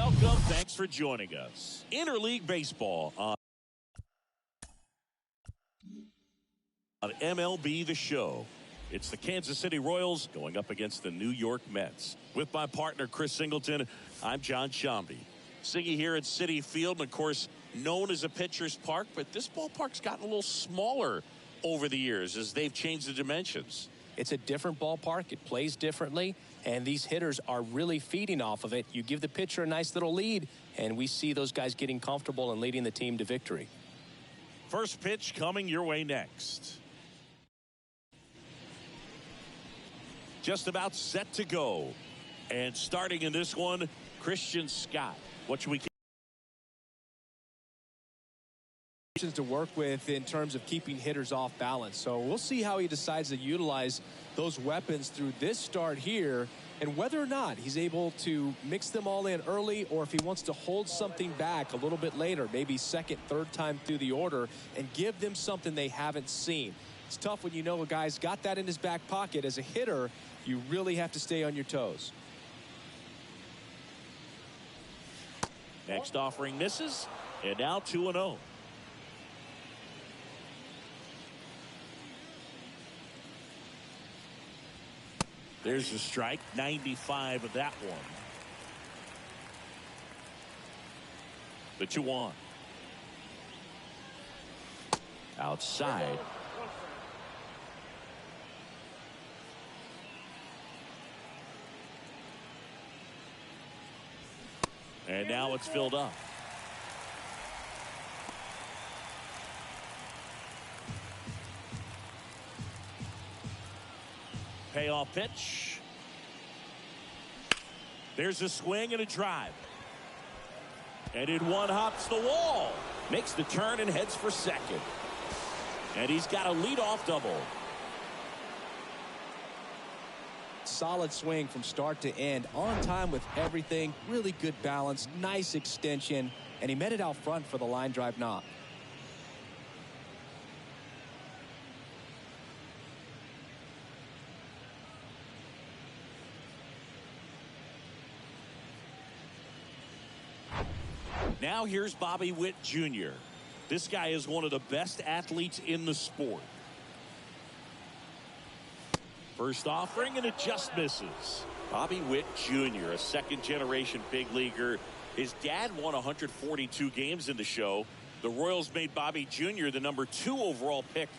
Welcome. Thanks for joining us. Interleague Baseball on MLB The Show. It's the Kansas City Royals going up against the New York Mets. With my partner, Chris Singleton, I'm John Shambi. Singy here at Citi Field, and of course, known as a pitcher's park, but this ballpark's gotten a little smaller over the years as they've changed the dimensions. It's a different ballpark. It plays differently, and these hitters are really feeding off of it. You give the pitcher a nice little lead, and we see those guys getting comfortable and leading the team to victory. First pitch coming your way next. Just about set to go. And starting in this one, Christian Scott. What should we to work with in terms of keeping hitters off balance. So we'll see how he decides to utilize those weapons through this start here, and whether or not he's able to mix them all in early, or if he wants to hold something back a little bit later, maybe second, third time through the order, and give them something they haven't seen. It's tough when you know a guy's got that in his back pocket. As a hitter, you really have to stay on your toes. Next offering misses, and now 2-0. There's a strike, 95 of that one. The 2-1. Outside. And now it's filled up. Payoff pitch. There's a swing and a drive. And in one hops the wall. Makes the turn and heads for second. And he's got a leadoff double. Solid swing from start to end. On time with everything. Really good balance. Nice extension. And he met it out front for the line drive knock. Now here's Bobby Witt Jr. This guy is one of the best athletes in the sport. First offering, and it just misses. Bobby Witt Jr., a second-generation big leaguer. His dad won 142 games in the show. The Royals made Bobby Jr. the number 2 overall pick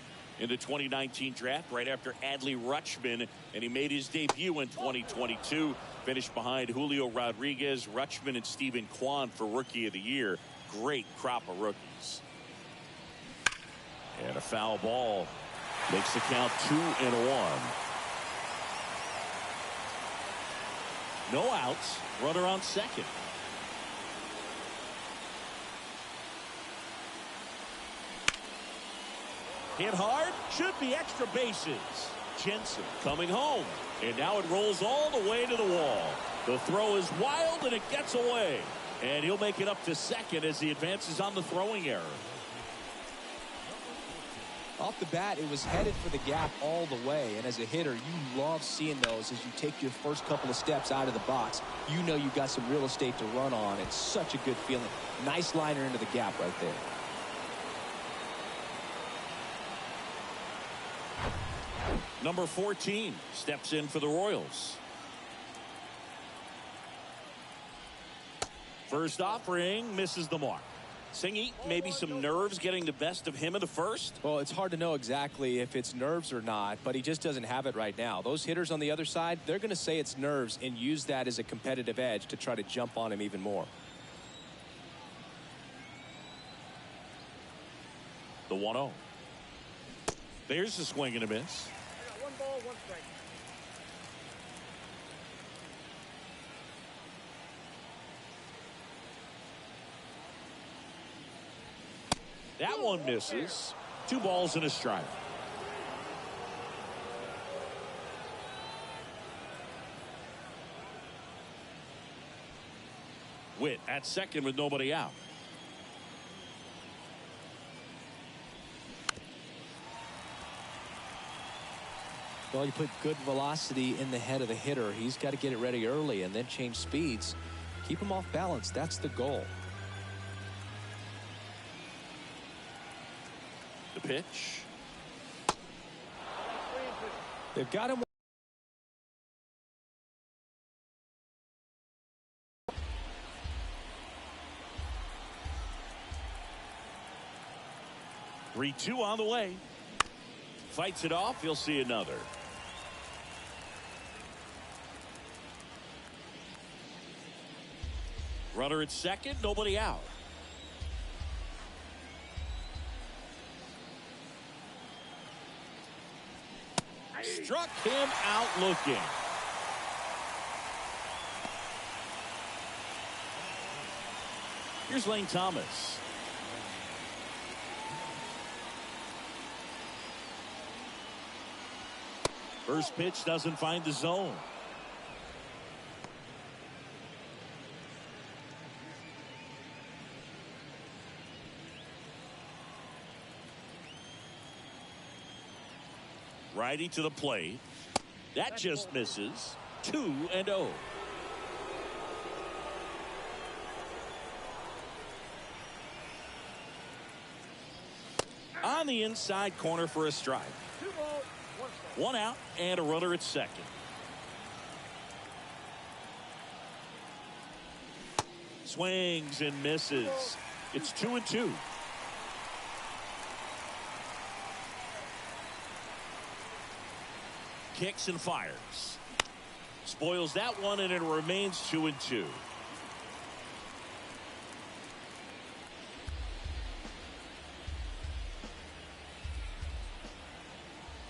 in the 2019 draft, right after Adley Rutschman, and he made his debut in 2022. Finished behind Julio Rodriguez, Rutschman, and Stephen Kwan for Rookie of the Year. Great crop of rookies. And a foul ball makes the count 2-1. No outs. Runner on second. Hit hard. Should be extra bases. Jensen coming home. And now it rolls all the way to the wall. The throw is wild, and it gets away. And he'll make it up to second as he advances on the throwing error. Off the bat, it was headed for the gap all the way. And as a hitter, you love seeing those as you take your first couple of steps out of the box. You know you've got some real estate to run on. It's such a good feeling. Nice liner into the gap right there. Number 14 steps in for the Royals. First offering misses the mark. Singy, maybe some nerves getting the best of him in the first? Well, it's hard to know exactly if it's nerves or not, but he just doesn't have it right now. Those hitters on the other side, they're going to say it's nerves and use that as a competitive edge to try to jump on him even more. The 1-0. There's the swing and a miss. One ball, one strike. That one misses. 2 balls and a strike. Witt at second with nobody out. Well, you put good velocity in the head of the hitter. He's got to get it ready early and then change speeds. Keep them off balance. That's the goal. The pitch. They've got him. 3-2 on the way. Fights it off. He'll see another. Runner at second. Nobody out. Struck him out looking. Here's Lane Thomas. First pitch doesn't find the zone. Righty to the plate. That just misses. 2-0. On the inside corner for a strike. 1 out and a runner at second. Swings and misses. It's 2-2. Kicks and fires. Spoils that one, and it remains 2-2.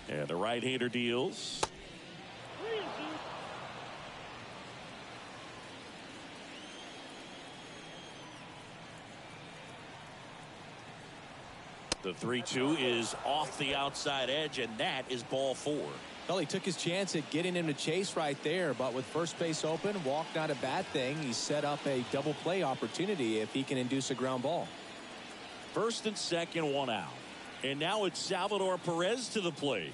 And the right-hander deals. The 3-2 is off the outside edge, and that is ball 4. Well, he took his chance at getting him to chase right there, but with first base open, walk not a bad thing. He set up a double play opportunity if he can induce a ground ball. First and second, 1 out. And now it's Salvador Perez to the plate.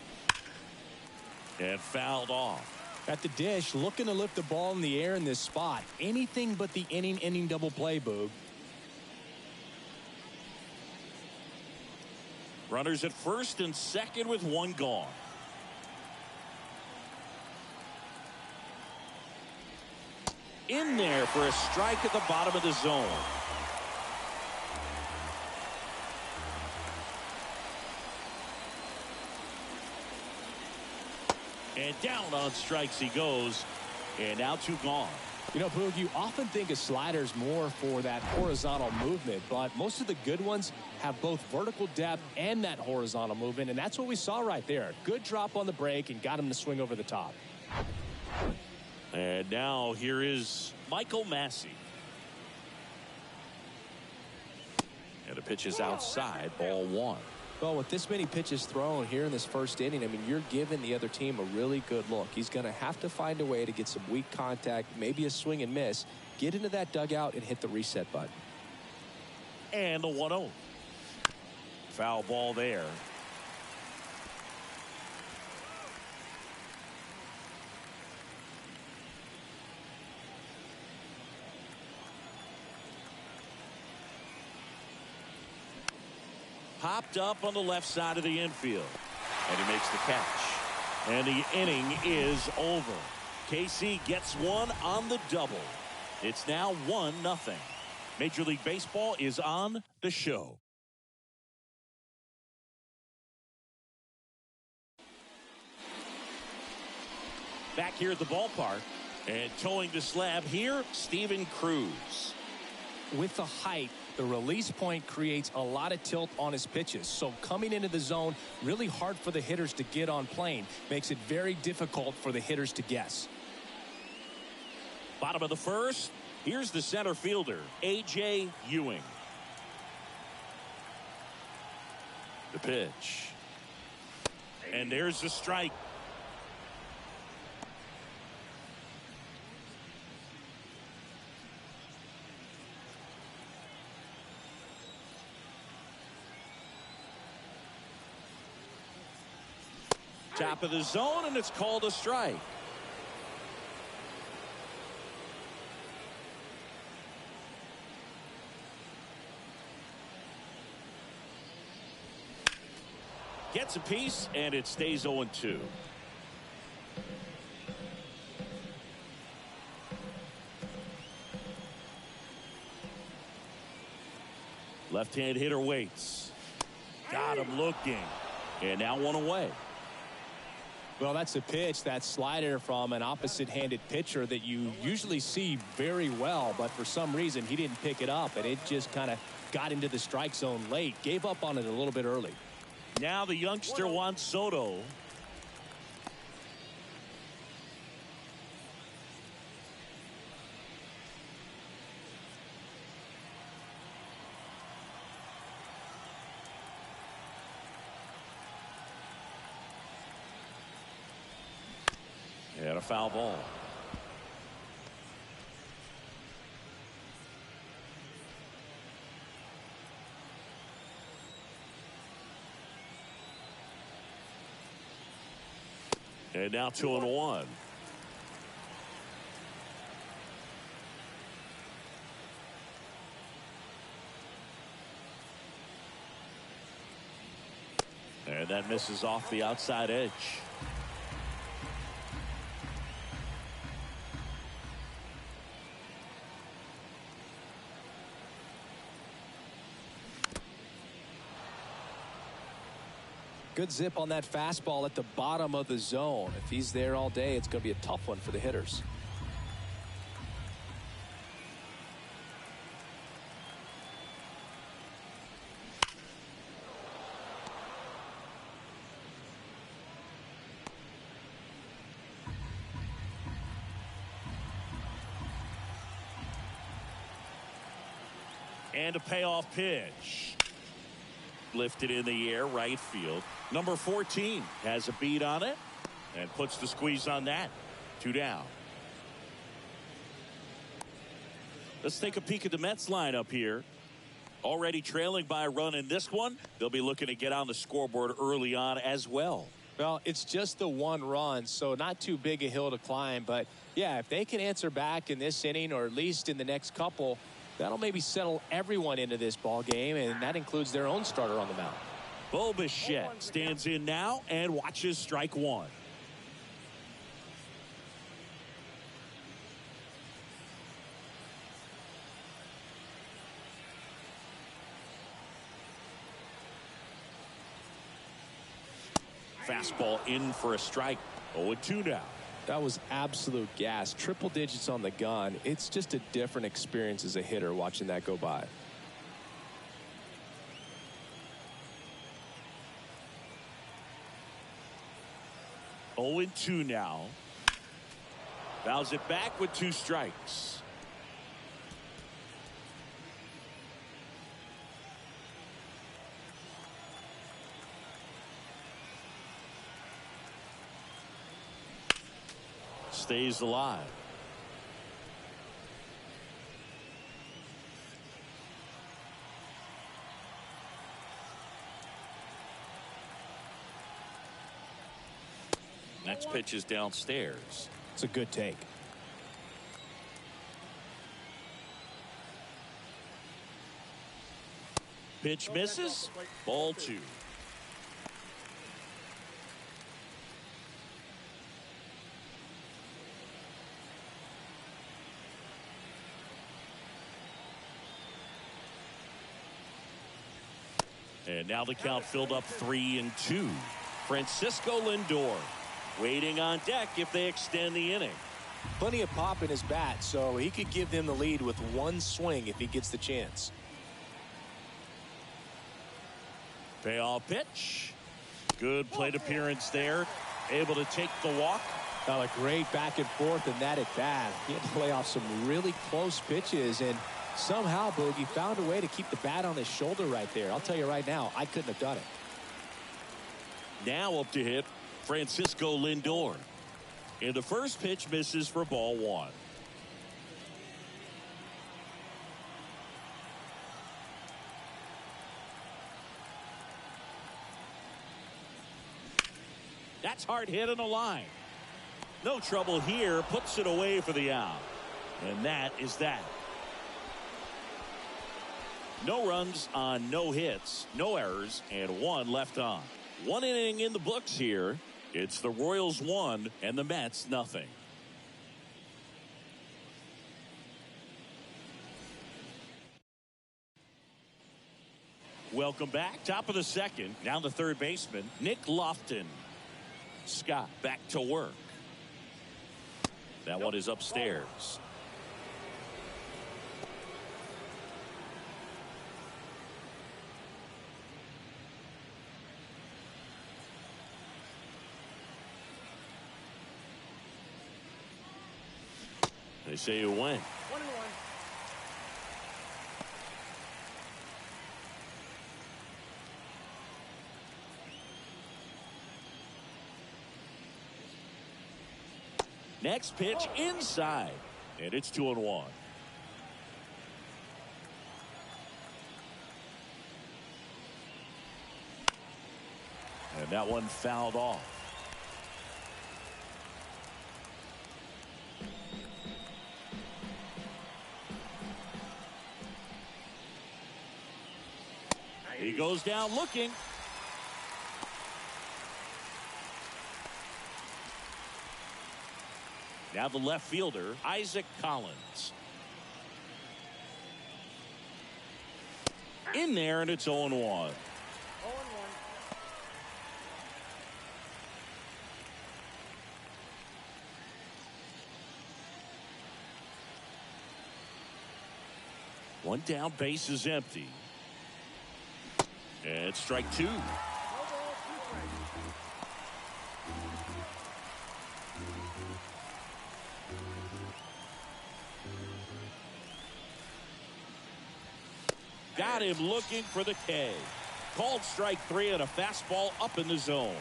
And fouled off. At the dish, looking to lift the ball in the air in this spot. Anything but the inning double play, Boog. Runners at first and second with 1 gone. In there for a strike at the bottom of the zone. And down on strikes he goes. And now 2 gone. You know, Boog, you often think of sliders more for that horizontal movement, but most of the good ones have both vertical depth and that horizontal movement, and that's what we saw right there. Good drop on the break and got him to swing over the top. And now here is Michael Massey. And the pitch is outside, ball 1. Well, with this many pitches thrown here in this first inning, I mean, you're giving the other team a really good look. He's going to have to find a way to get some weak contact, maybe a swing and miss, get into that dugout and hit the reset button. And the 1-0. Foul ball there. Popped up on the left side of the infield. And he makes the catch. And the inning is over. KC gets one on the double. It's now 1-0. Major League Baseball is on the show. Back here at the ballpark. And towing the slab here, Steven Cruz. With the height, the release point creates a lot of tilt on his pitches. So coming into the zone, really hard for the hitters to get on plane. Makes it very difficult for the hitters to guess. Bottom of the first. Here's the center fielder, A.J. Ewing. The pitch. And there's the strike. Top of the zone, and it's called a strike. Gets a piece, and it stays 0-2. Left-hand hitter waits. Got him looking. And now one away. Well, that's a pitch, that slider from an opposite-handed pitcher that you usually see very well, but for some reason he didn't pick it up, and it just kind of got into the strike zone late. Gave up on it a little bit early. Now the youngster Juan Soto. And a foul ball. And now 2-1. And that misses off the outside edge. Good zip on that fastball at the bottom of the zone. If he's there all day, it's going to be a tough one for the hitters. And a payoff pitch. Lifted in the air, right field. Number 14 has a beat on it and puts the squeeze on that. 2 down. Let's take a peek at the Mets lineup here. Already trailing by a run in this one. They'll be looking to get on the scoreboard early on as well. Well, it's just the 1 run, so not too big a hill to climb. But, yeah, if they can answer back in this inning or at least in the next couple, that'll maybe settle everyone into this ball game, and that includes their own starter on the mound. Bo Bichette stands in now and watches strike 1. Fastball in for a strike. 0-2 now. That was absolute gas. Triple digits on the gun. It's just a different experience as a hitter watching that go by. Oh, 0-2 now. Fouls it back with 2 strikes. Stays alive. Next pitch is downstairs. It's a good take. Pitch misses. Ball 2. And now the count filled up 3-2. Francisco Lindor waiting on deck if they extend the inning. Plenty of pop in his bat, so he could give them the lead with 1 swing if he gets the chance. Payoff pitch. Good plate appearance there. Able to take the walk. Now a great back and forth in that at bat. He had to lay off some really close pitches, and somehow Boogie found a way to keep the bat on his shoulder right there. I'll tell you right now, I couldn't have done it. Now up to hit Francisco Lindor. And the first pitch misses for ball 1. That's hard hit in a line. No trouble here. Puts it away for the out. And that is that. No runs on no hits, no errors, and 1 left on. One inning in the books here. It's the Royals 1 and the Mets nothing. Welcome back. Top of the second. Now the third baseman, Nick Lofton. Scott back to work. That one is upstairs. They say you win. 1-1. Next pitch inside, and it's 2-1. And that one fouled off. He goes down looking. Now the left fielder, Isaac Collins. In there, and it's 0-1. 0-1. One down, base is empty. And strike two. Got him looking for the K. Called strike three and a fastball up in the zone.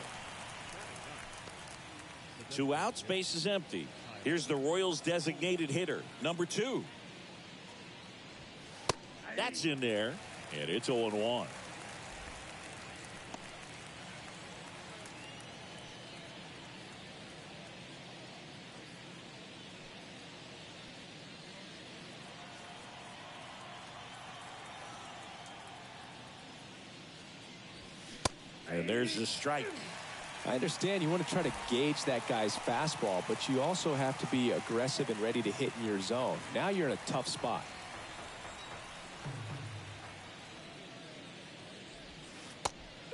2 outs, base is empty. Here's the Royals designated hitter, number 2. That's in there, and it's 0-1. And there's the strike. I understand you want to try to gauge that guy's fastball, but you also have to be aggressive and ready to hit in your zone. Now you're in a tough spot.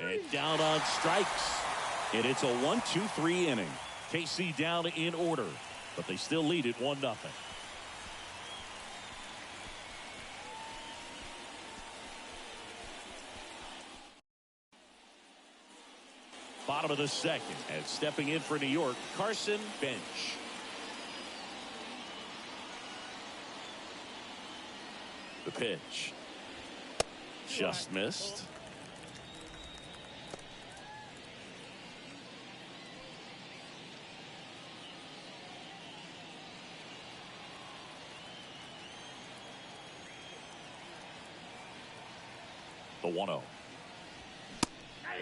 And down on strikes. And it's a 1-2-3 inning. KC down in order, but they still lead it 1-0. Bottom of the second, and stepping in for New York, Carson Bench. The pitch. Just missed. The 1-0.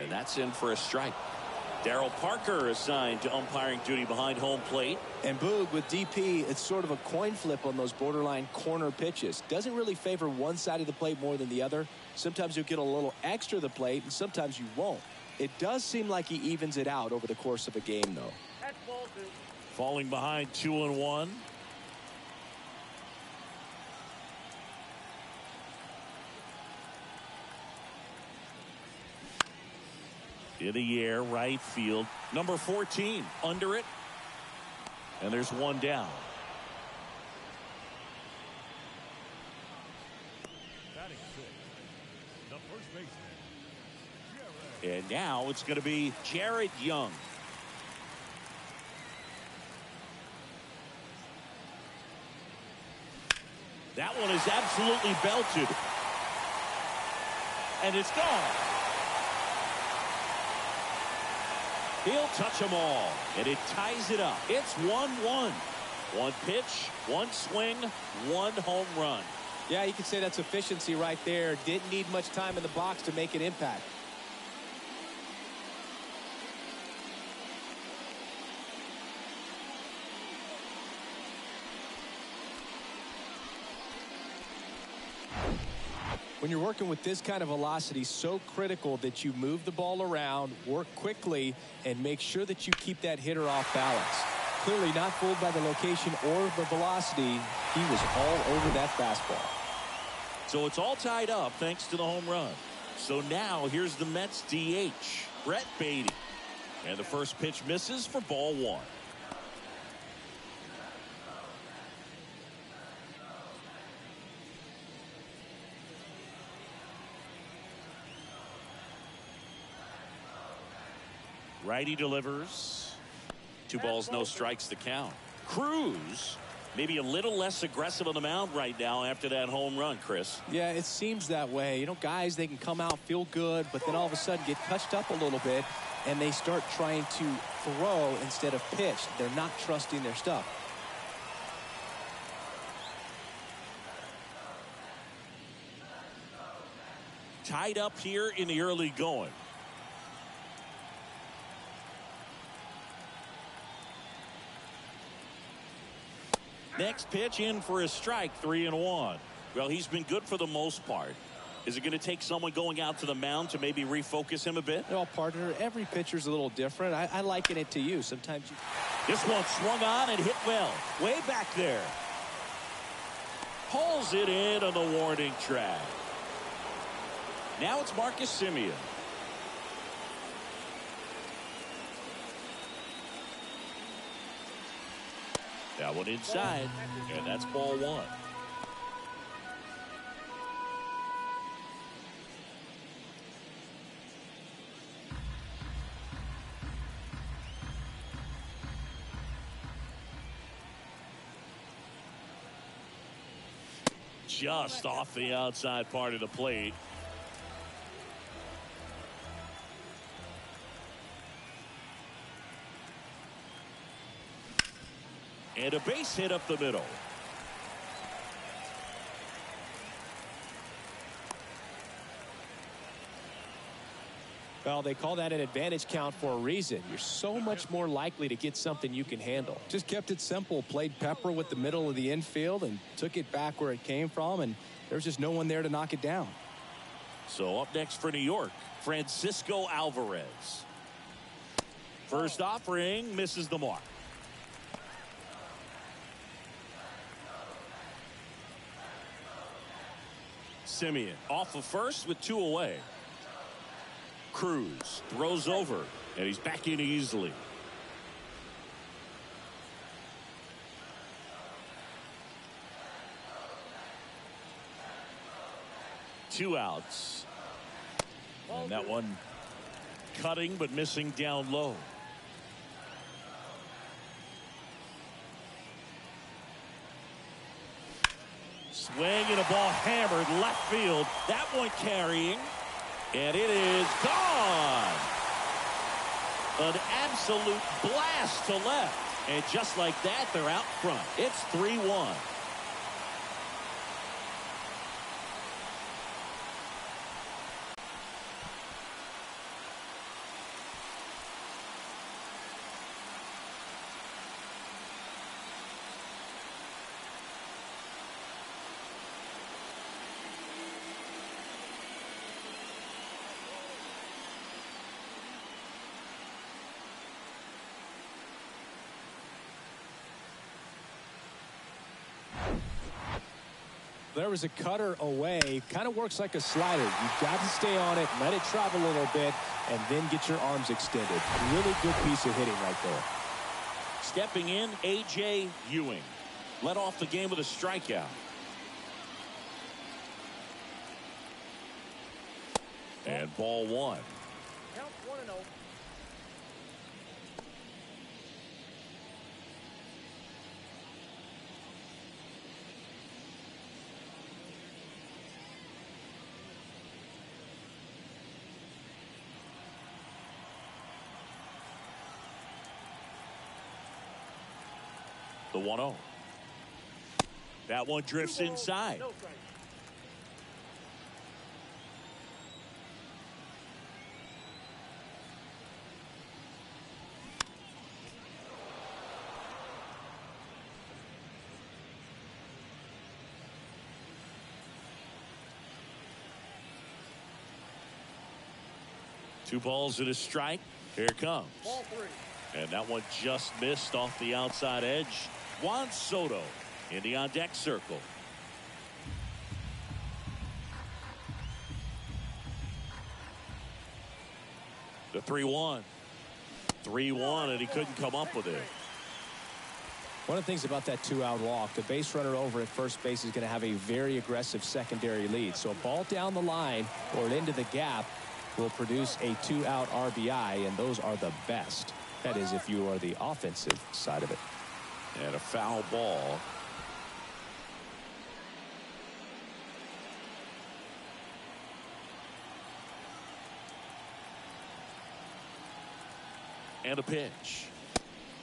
And that's in for a strike. Darryl Parker assigned to umpiring duty behind home plate. And Boog, with DP, it's sort of a coin flip on those borderline corner pitches. Doesn't really favor one side of the plate more than the other. Sometimes you'll get a little extra the plate, and sometimes you won't. It does seem like he evens it out over the course of a game, though. That's ball 2. Falling behind 2-1. In the air, right field. Number 14, under it. And there's one down. Batting 6, the first baseman. And now it's going to be Jared Young. That one is absolutely belted. And it's gone. He'll touch them all, and it ties it up. It's 1-1. One pitch, one swing, one home run. Yeah, you could say that's efficiency right there. Didn't need much time in the box to make an impact. When When you're working with this kind of velocity, so critical that you move the ball around, work quickly, and make sure that you keep that hitter off balance. Clearly not fooled by the location or the velocity. He was all over that fastball. So it's all tied up thanks to the home run. So now here's the Mets DH, Brett Beatty. And the first pitch misses for ball one. Righty delivers. 2 balls, no strikes to count. Cruz maybe a little less aggressive on the mound right now after that home run, Chris. Yeah, it seems that way. You know, guys, they can come out, feel good, but then all of a sudden get touched up a little bit, and they start trying to throw instead of pitch. They're not trusting their stuff. Tied up here in the early going. Next pitch in for a strike, 3-1. Well, he's been good for the most part. Is it going to take someone going out to the mound to maybe refocus him a bit? Well, partner, every pitcher's a little different. I liken it to you. Sometimes you... This one swung on and hit well. Way back there. Pulls it in on the warning track. Now it's Marcus Semien. That one inside, and that's ball one. Just off the outside part of the plate. And a base hit up the middle. Well, they call that an advantage count for a reason. You're so much more likely to get something you can handle. Just kept it simple, played pepper with the middle of the infield and took it back where it came from, and there's just no one there to knock it down. So up next for New York, Francisco Alvarez. First offering misses the mark. Semien off of first with 2 away. Cruz throws over, and he's back in easily. Two outs. And that one cutting but missing down low. Swing and a ball hammered left field. That one carrying. And it is gone. An absolute blast to left. And just like that, they're out front. It's 3-1. There was a cutter away. Kind of works like a slider. You've got to stay on it, let it travel a little bit, and then get your arms extended. Really good piece of hitting right there. Stepping in, A.J. Ewing. Led off the game with a strikeout. And ball one. Count 1-0. The 1-0. That one drifts inside. No strike. 2 balls and a strike. Here it comes. And that one just missed off the outside edge. Juan Soto in the on-deck circle. The 3-1. 3-1, and he couldn't come up with it. One of the things about that 2-out walk, the base runner over at first base is going to have a very aggressive secondary lead. So a ball down the line or into the gap will produce a 2-out RBI, and those are the best. That is, if you are the offensive side of it. And a foul ball. And a pitch.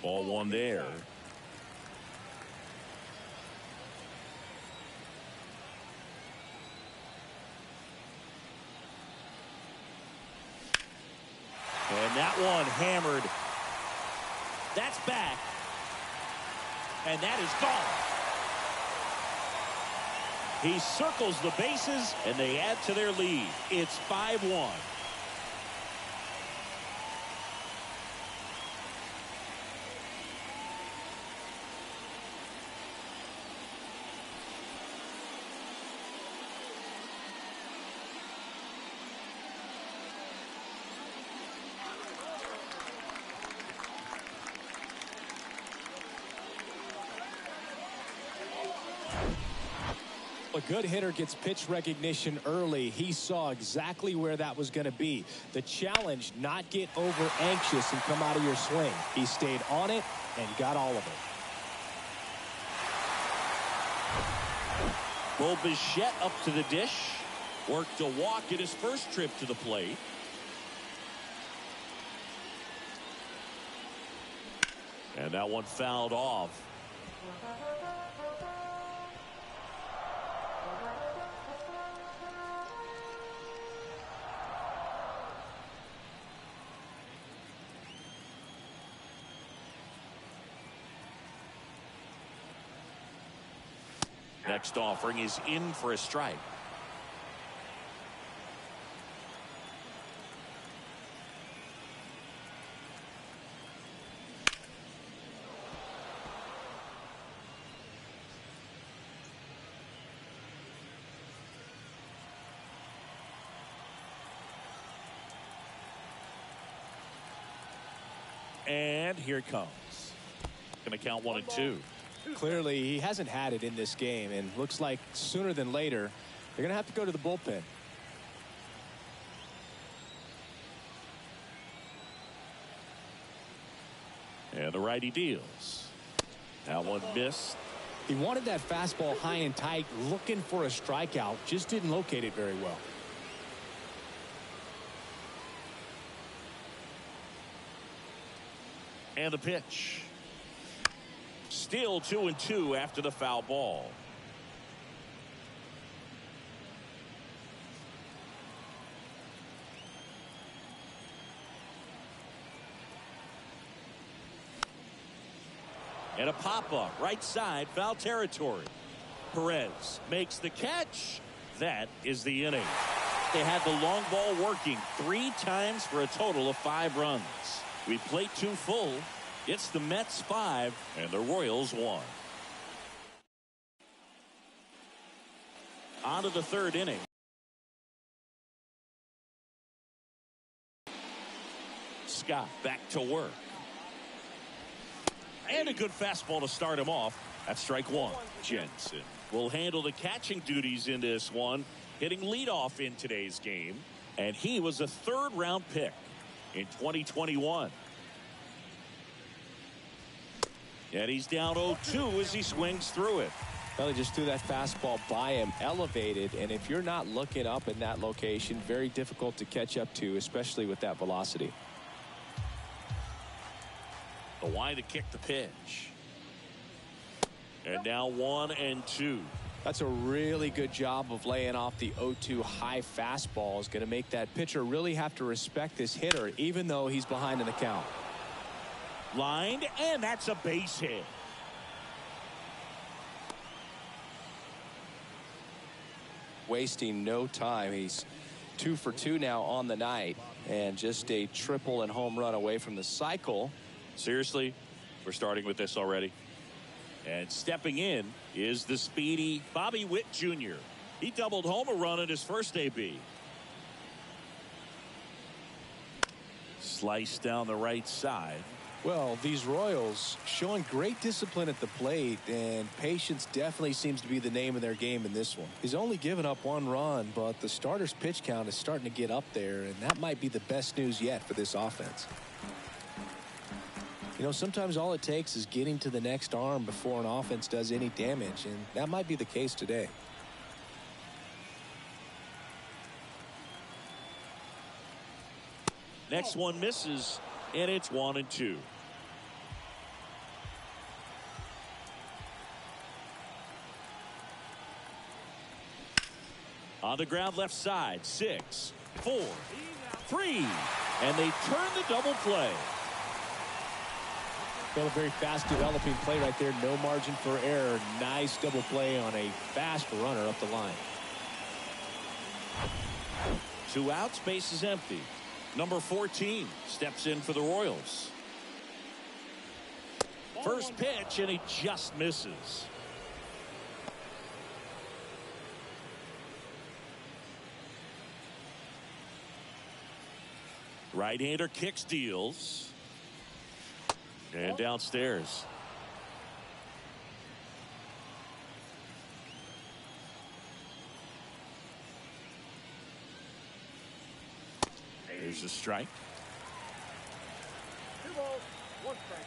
Ball 1 there. And that one hammered. That's back. And that is gone. He circles the bases, and they add to their lead. It's 5-1. A good hitter gets pitch recognition early. He saw exactly where that was going to be. The challenge, not get over anxious and come out of your swing. He stayed on it and got all of it. Bo Bichette up to the dish. Worked a walk at his first trip to the plate. And that one fouled off. Next offering is in for a strike. And here it comes. Going to count 1 and 2. Clearly, he hasn't had it in this game, and looks like sooner than later, they're going to have to go to the bullpen. And the righty deals. That one missed. He wanted that fastball high and tight, looking for a strikeout, just didn't locate it very well. And the pitch. Still 2 and 2 after the foul ball. And a pop-up right side, foul territory. Perez makes the catch. That is the inning. They had the long ball working 3 times for a total of 5 runs. We played 2 full. It's the Mets 5 and the Royals 1. On to the 3rd inning. Scott back to work. And a good fastball to start him off. That's strike 1. Jensen will handle the catching duties in this one, hitting leadoff in today's game. And he was a 3rd-round pick in 2021. And he's down 0-2 as he swings through it. Well, he just threw that fastball by him, elevated, and if you're not looking up in that location, very difficult to catch up to, especially with that velocity. The line to kick the pitch. And now 1 and 2. That's a really good job of laying off the 0-2 high fastball. Is going to make that pitcher really have to respect this hitter, even though he's behind in the count. Lined, and that's a base hit. Wasting no time. He's 2 for 2 now on the night. And just a triple and home run away from the cycle. Seriously, we're starting with this already. And stepping in is the speedy Bobby Witt Jr. He doubled home a run in his first AB. Slice down the right side. Well, these Royals showing great discipline at the plate, and patience definitely seems to be the name of their game in this one. He's only given up 1 run, but the starter's pitch count is starting to get up there, and that might be the best news yet for this offense. You know, sometimes all it takes is getting to the next arm before an offense does any damage, and that might be the case today. Next one misses, and it's 1-2. On the ground left side, 6, 4, 3, and they turn the double play. Well, a very fast developing play right there. No margin for error. Nice double play on a fast runner up the line. 2 outs, base is empty. Number 14 steps in for the Royals. First pitch, and he just misses. Right-hander kicks, deals. And downstairs. There's a strike. 2 balls, 1 strike.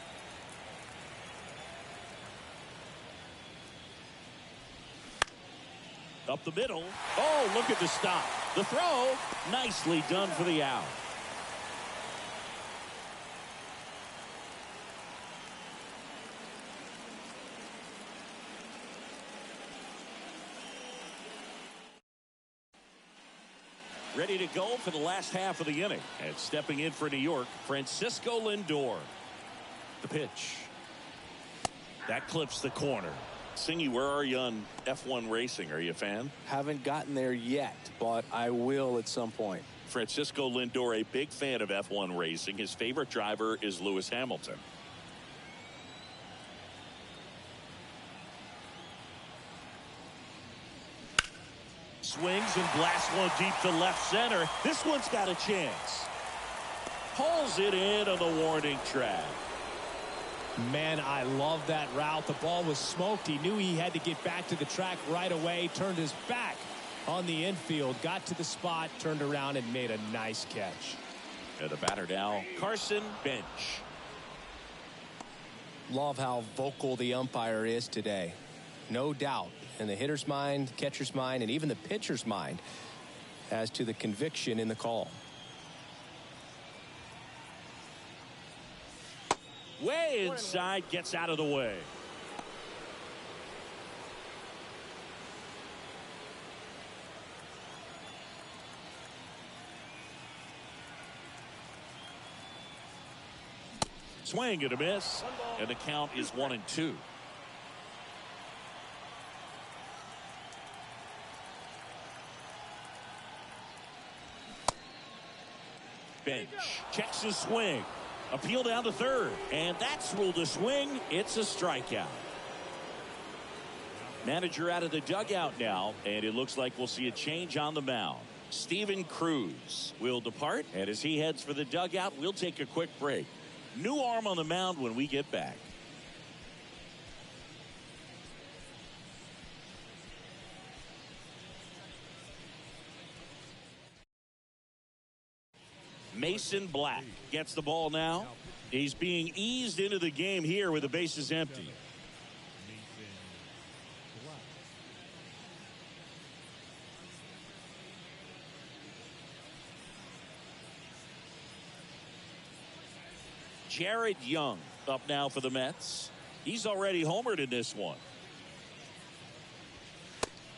Up the middle. Oh, look at the stop. The throw, nicely done for the out. Ready to go for the last half of the inning. And stepping in for New York, Francisco Lindor. The pitch. That clips the corner. Singy, where are you on F1 racing? Are you a fan? Haven't gotten there yet, but I will at some point. Francisco Lindor, a big fan of F1 racing. His favorite driver is Lewis Hamilton. Swings and blasts one deep to left center. This one's got a chance. Pulls it in on the warning track. Man, I love that route. The ball was smoked. He knew he had to get back to the track right away. Turned his back on the infield. Got to the spot, turned around, and made a nice catch. And the batter now, Carson Bench. Love how vocal the umpire is today. No doubt in the hitter's mind, catcher's mind, and even the pitcher's mind as to the conviction in the call. Way inside, gets out of the way. Swing and a miss, and the count is 1-2. Bench checks his swing. Appeal down to third, and that's ruled a swing. It's a strikeout. Manager out of the dugout now, and it looks like we'll see a change on the mound. Steven Cruz will depart, and as he heads for the dugout, we'll take a quick break. New arm on the mound when we get back. Mason Black gets the ball now. He's being eased into the game here with the bases empty. Jared Young up now for the Mets. He's already homered in this one.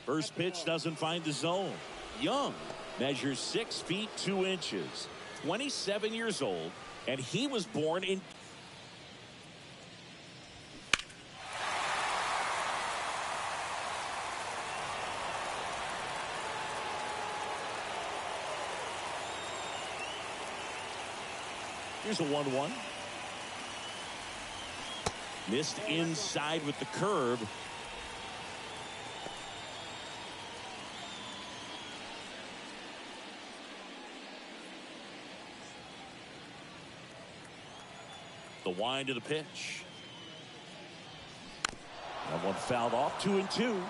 First pitch doesn't find the zone. Young measures 6 feet 2 inches. 27 years old, and he was born in Here's a 1-1. Missed inside with the curve. The wind of the pitch. That one fouled off. 2-2.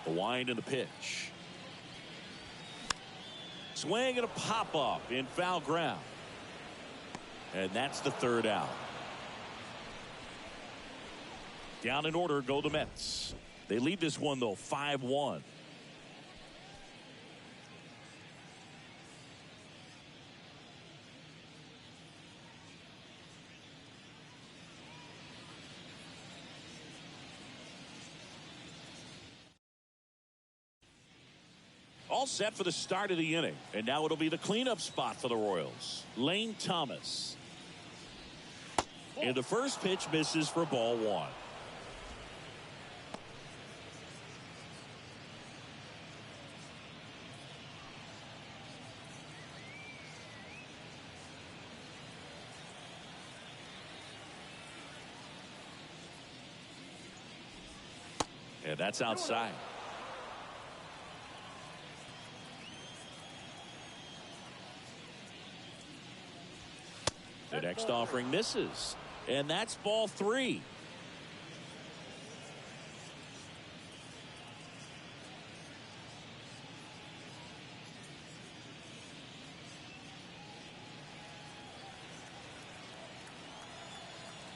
The wind and the pitch. Swing and a pop up in foul ground. And that's the third out. Down in order go the Mets. They lead this one though 5-1. All set for the start of the inning. And now it'll be the cleanup spot for the Royals. Lane Thomas. And the first pitch misses for ball 1. And that's outside. The next offering misses. And that's ball 3.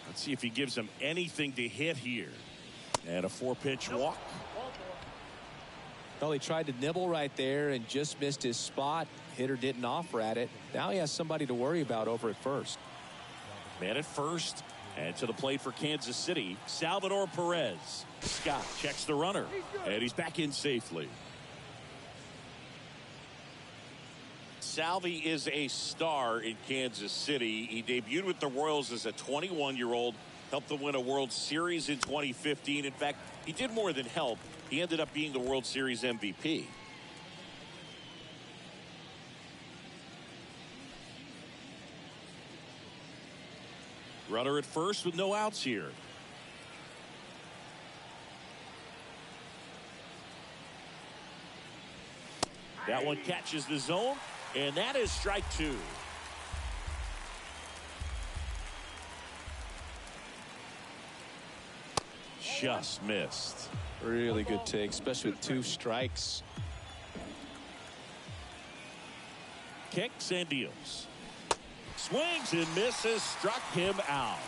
Let's see if he gives him anything to hit here. And a 4-pitch walk. Well, he tried to nibble right there and just missed his spot. Hitter didn't offer at it. Now he has somebody to worry about over at first. Man at first. And to the plate for Kansas City, Salvador Perez. Scott checks the runner. And he's back in safely. Salvi is a star in Kansas City. He debuted with the Royals as a 21-year-old. Helped them win a World Series in 2015. In fact, he did more than help. He ended up being the World Series MVP. Runner at first with no outs here. That one catches the zone, and that is strike 2. Just missed. Really good take, especially with 2 strikes. Kicks and deals. Swings and misses. Struck him out.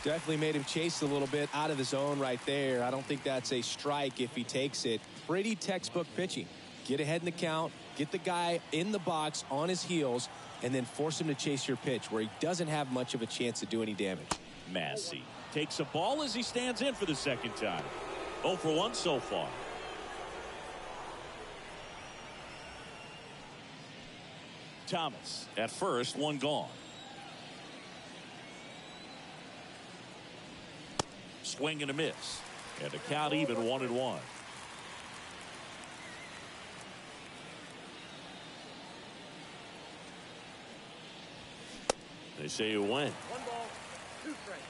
Definitely made him chase a little bit out of the zone right there. I don't think that's a strike if he takes it. Pretty textbook pitching. Get ahead in the count, get the guy in the box on his heels, and then force him to chase your pitch where he doesn't have much of a chance to do any damage. Massey takes a ball as he stands in for the second time. 0 for 1 so far. Thomas at first, 1 gone. Swing and a miss. And the count even 1-1. They say you win. 1 ball, 2 strikes.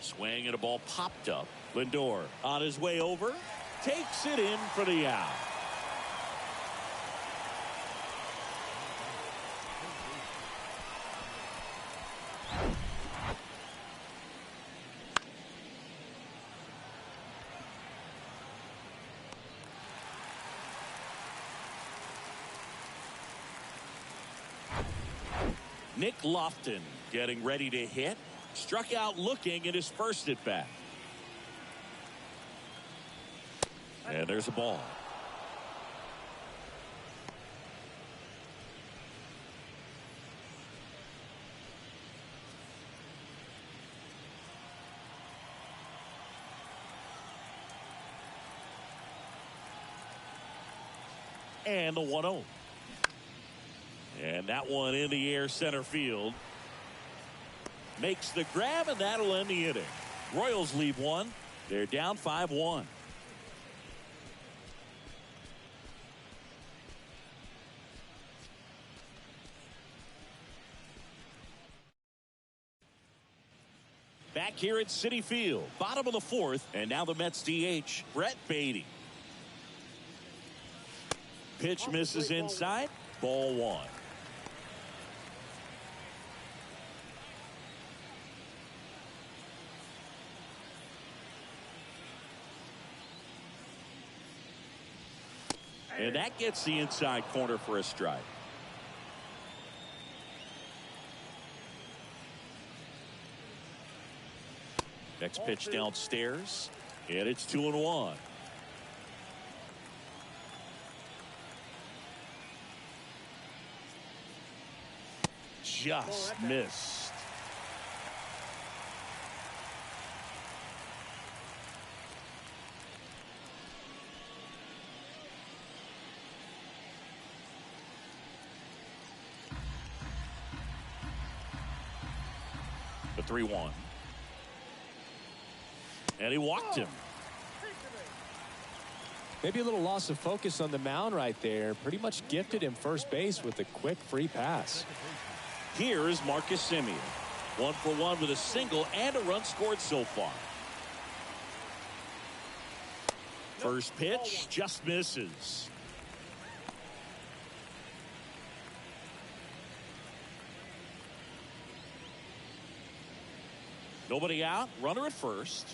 Swing and a ball popped up. Lindor on his way over. Takes it in for the out. Nick Lofton getting ready to hit. Struck out looking at his first at bat. And there's a ball. And the 1-0. And that one in the air center field. Makes the grab, and that'll end the inning. Royals leave one. They're down 5-1. Back here at Citi Field, bottom of the fourth, and now the Mets DH, Brett Baty. Pitch misses inside, ball one. And that gets the inside corner for a strike. Next pitch downstairs, and it's 2-1. Just missed. The 3-1. And he walked him. Maybe a little loss of focus on the mound right there. Pretty much gifted him first base with a quick free pass. Here is Marcus Semien. 1 for 1 with a single and a run scored so far. First pitch just misses. Nobody out, runner at first.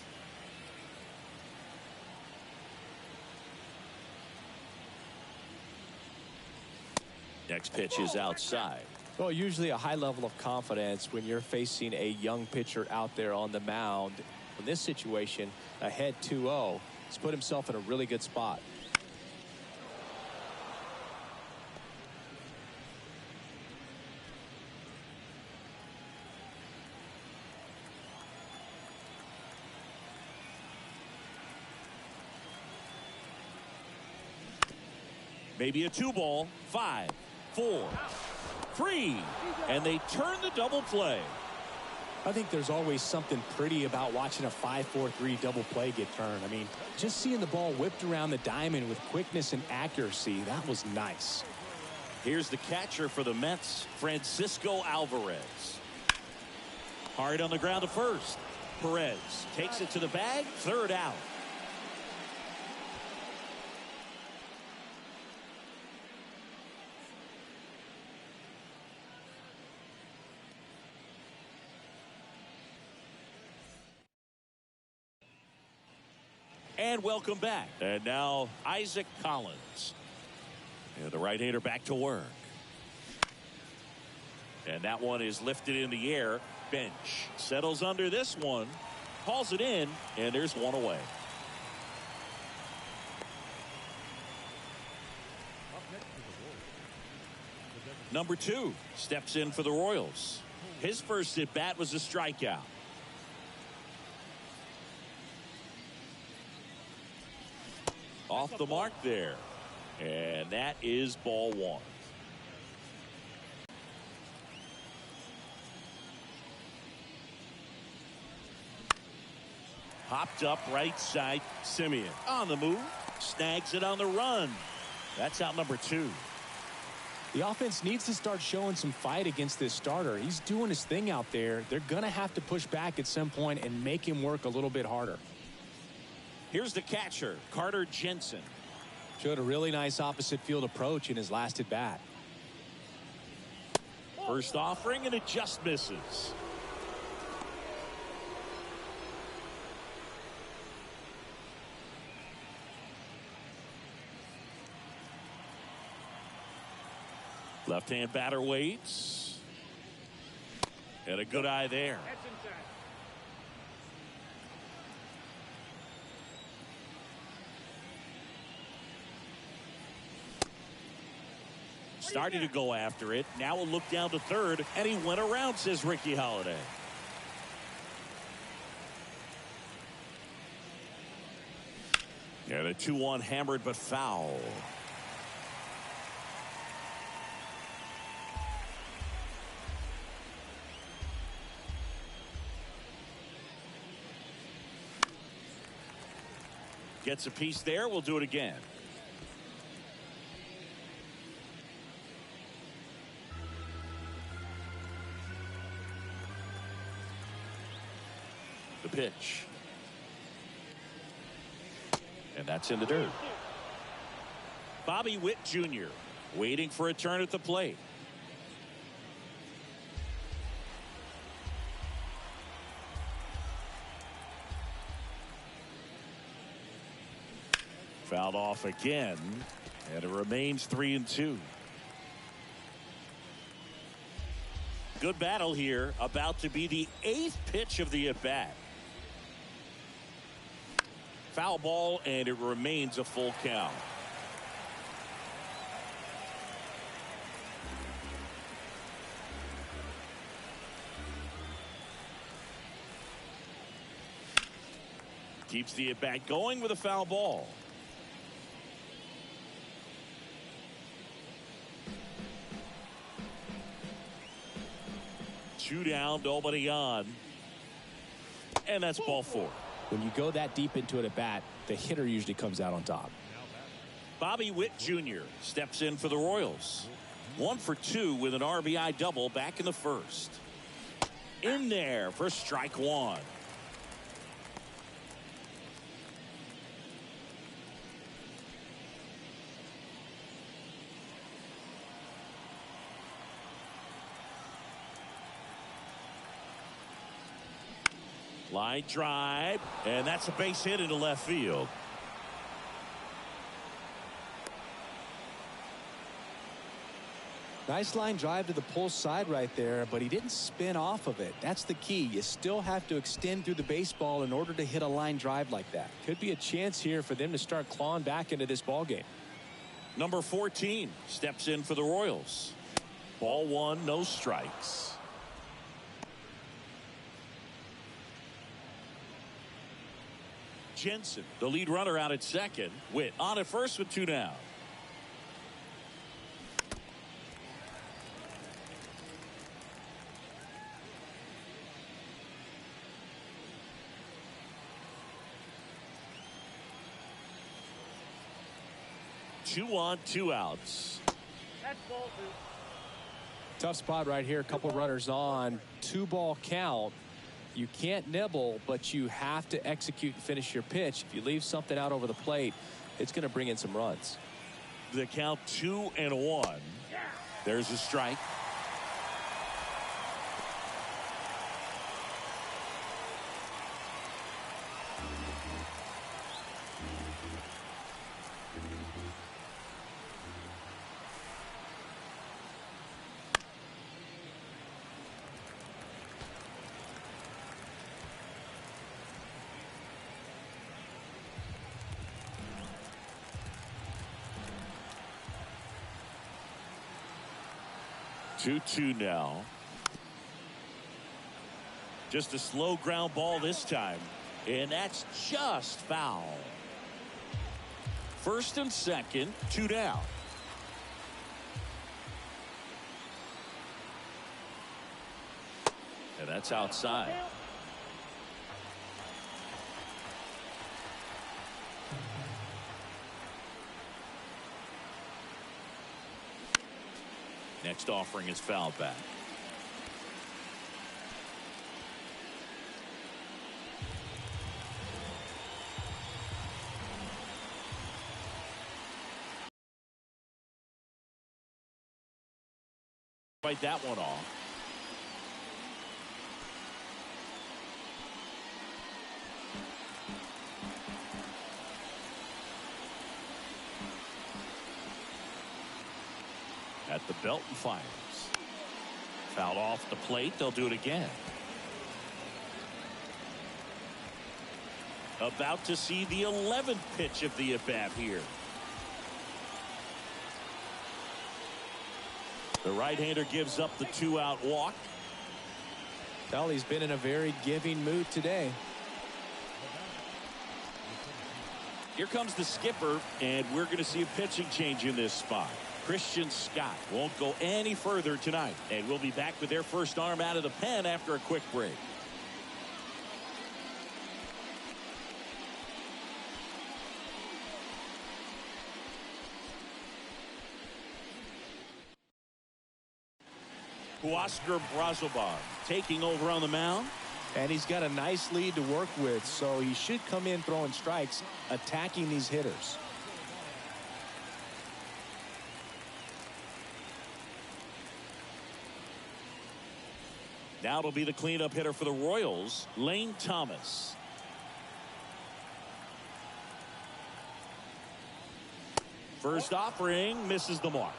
Next pitch is outside. Well, usually a high level of confidence when you're facing a young pitcher out there on the mound. In this situation, ahead 2-0, he's put himself in a really good spot. Maybe a 2-ball. 5, 4, 3, and they turn the double play. I think there's always something pretty about watching a 5-4-3 double play get turned. I mean, just seeing the ball whipped around the diamond with quickness and accuracy, that was nice. Here's the catcher for the Mets, Francisco Alvarez. Hard on the ground to first. Perez takes it to the bag, third out. And welcome back. And now Isaac Collins. And the right-hander back to work. And that one is lifted in the air. Bench settles under this one. Calls it in. And there's one away. Number 2 steps in for the Royals. His first at bat was a strikeout. Off the mark there. And that is ball one. Popped up right side. Semien on the move. Snags it on the run. That's out number 2. The offense needs to start showing some fight against this starter. He's doing his thing out there. They're going to have to push back at some point and make him work a little bit harder. Here's the catcher, Carter Jensen. Showed a really nice opposite field approach in his last at bat. First offering, and it just misses. Left-hand batter waits. And a good eye there. Starting to go after it. Now a look down to third, and he went around, says Ricky Holiday. And a 2-1 hammered but foul. Gets a piece there. We'll do it again. The pitch. And that's in the dirt. Bobby Witt Jr. waiting for a turn at the plate. Fouled off again, and it remains 3-2. Good battle here, about to be the 8th pitch of the at-bat. Foul ball, and it remains a full count. Keeps the at-bat going with a foul ball. Two down, nobody on. And that's ball 4. When you go that deep into it at bat, the hitter usually comes out on top. Bobby Witt Jr. steps in for the Royals. 1 for 2 with an RBI double back in the first. In there for strike 1. Line drive, and that's a base hit into left field. Nice line drive to the pull side right there, but he didn't spin off of it. That's the key. You still have to extend through the baseball in order to hit a line drive like that. Could be a chance here for them to start clawing back into this ball game. Number 14 steps in for the Royals. Ball 1, no strikes. Jensen, the lead runner, out at second. Witt on at first with 2 down. Two on, 2 outs. That's ball 2. Tough spot right here. A couple runners on. 2-ball count. You can't nibble, but you have to execute and finish your pitch. If you leave something out over the plate, it's going to bring in some runs. The count 2-1. There's a strike. Two now. Just a slow ground ball this time, and that's just foul. First and second, 2 down. And that's outside. Next offering is fouled back. Fight that one off. At the belt and fires. Fouled off the plate. They'll do it again. About to see the 11th pitch of the at-bat here. The right-hander gives up the 2-out walk. Well, he's been in a very giving mood today. Here comes the skipper, and we're going to see a pitching change in this spot. Christian Scott won't go any further tonight, and we'll be back with their first arm out of the pen after a quick break. Oscar Brazoban taking over on the mound. And he's got a nice lead to work with, so he should come in throwing strikes, attacking these hitters. Now it'll be the cleanup hitter for the Royals, Lane Thomas. First offering misses the mark.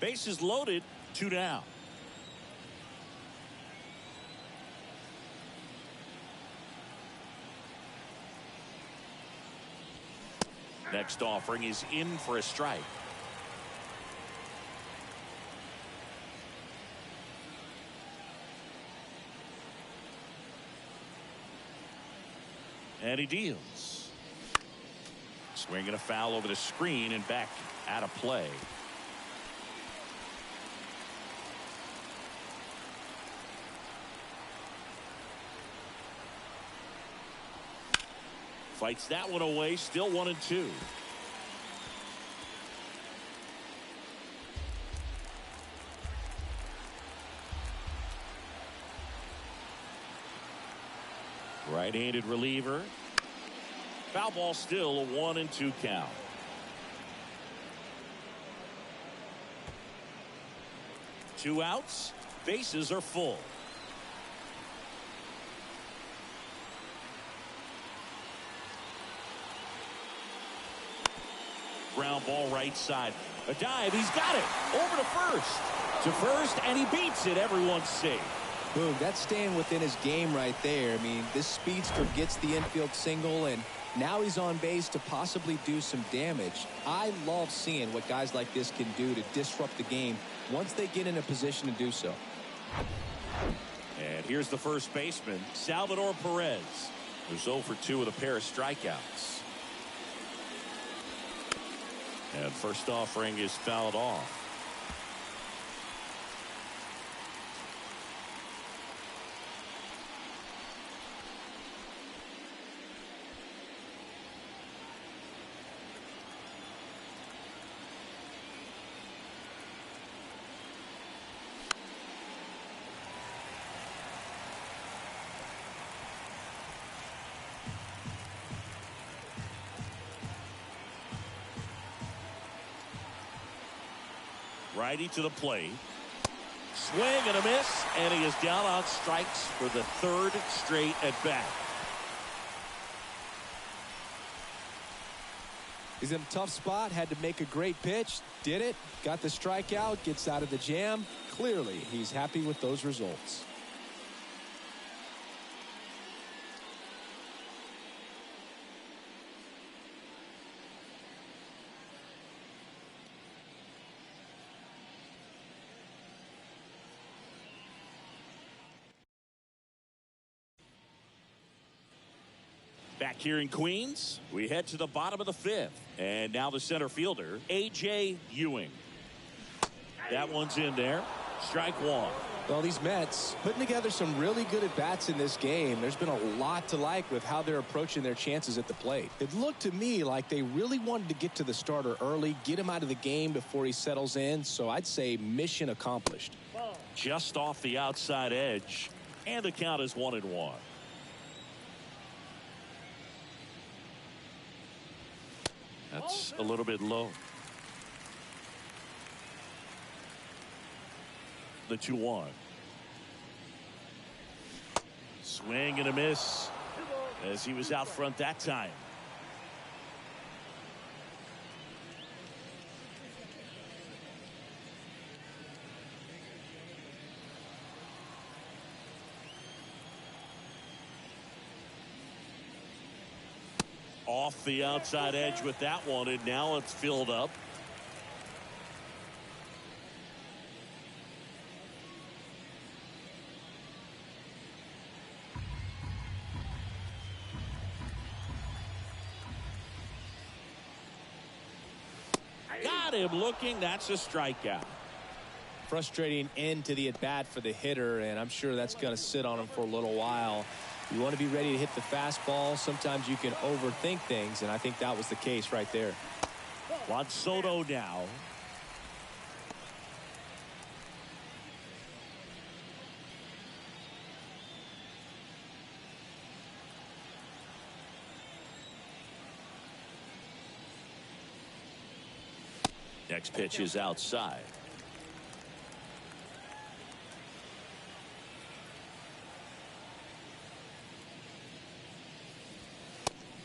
Bases loaded, 2 down. Next offering is in for a strike. And he deals. Swinging a foul over the screen and back out of play. Fights that one away, still 1-2. Right-handed reliever. Foul ball, still a 1-2 count. Two outs. Bases are full. Ground ball right side. A dive. He's got it. Over to first. To first, and he beats it. Everyone's safe. Boom, that's staying within his game right there. I mean, this speedster gets the infield single, and now he's on base to possibly do some damage. I love seeing what guys like this can do to disrupt the game once they get in a position to do so. And here's the first baseman, Salvador Perez, who's 0 for 2 with a pair of strikeouts. And first offering is fouled off. Righty to the plate. Swing and a miss, and he is down on strikes for the third straight at bat. He's in a tough spot, had to make a great pitch, did it, got the strikeout, gets out of the jam. Clearly, he's happy with those results. Back here in Queens, we head to the bottom of the 5th. And now the center fielder, A.J. Ewing. That one's in there. Strike one. Well, these Mets putting together some really good at-bats in this game. There's been a lot to like with how they're approaching their chances at the plate. It looked to me like they really wanted to get to the starter early, get him out of the game before he settles in. So I'd say mission accomplished. Just off the outside edge. And the count is 1-1. That's a little bit low. The 2-1. Swing and a miss as he was out front that time. Off the outside edge with that one, and now it's filled up. Got him looking. That's a strikeout. Frustrating end to the at-bat for the hitter, and I'm sure that's going to sit on him for a little while. You want to be ready to hit the fastball. Sometimes you can overthink things, and I think that was the case right there. Juan Soto now. Next pitch is outside.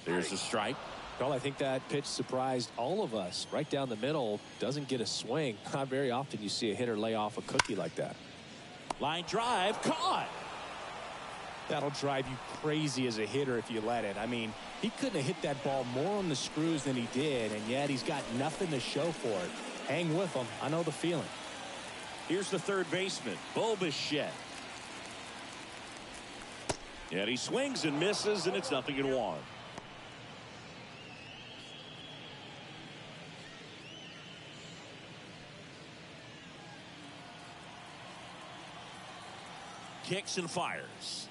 There's a strike. Well, I think that pitch surprised all of us. Right down the middle, doesn't get a swing. Not very often you see a hitter lay off a cookie like that. Line drive, caught. That'll drive you crazy as a hitter if you let it. I mean, he couldn't have hit that ball more on the screws than he did, and yet he's got nothing to show for it. Hang with him. I know the feeling. Here's the third baseman, Bichette. And he swings and misses, and it's 0-1. Kicks and fires.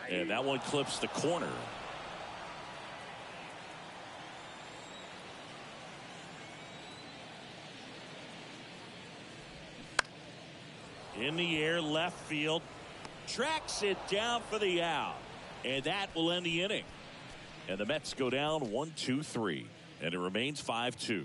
And that one clips the corner. In the air, left field. Tracks it down for the out. And that will end the inning. And the Mets go down 1-2-3. And it remains 5-2.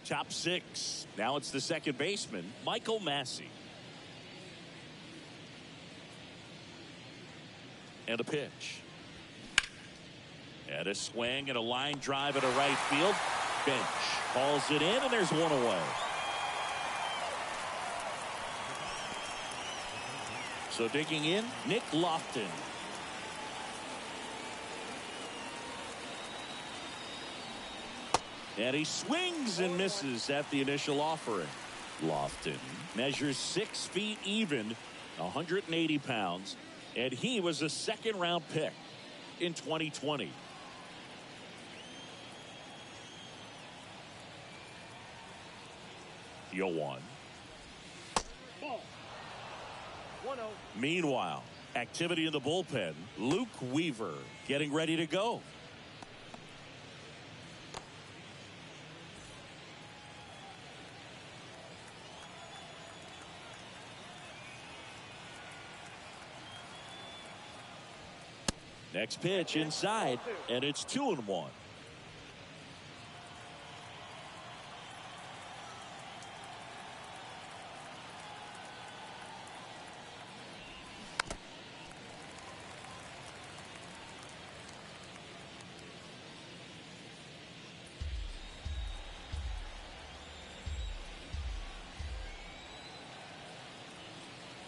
Top six. Now it's the second baseman, Michael Massey. And a pitch. And a swing and a line drive at a right field. Bench hauls it in, and there's one away. So digging in, Nick Lofton. And he swings and misses at the initial offering. Lofton measures 6 feet even, 180 pounds, and he was a second-round pick in 2020. The 0-1. Ball. 1-0. Meanwhile, activity in the bullpen. Luke Weaver getting ready to go. Next pitch inside, and it's 2-1.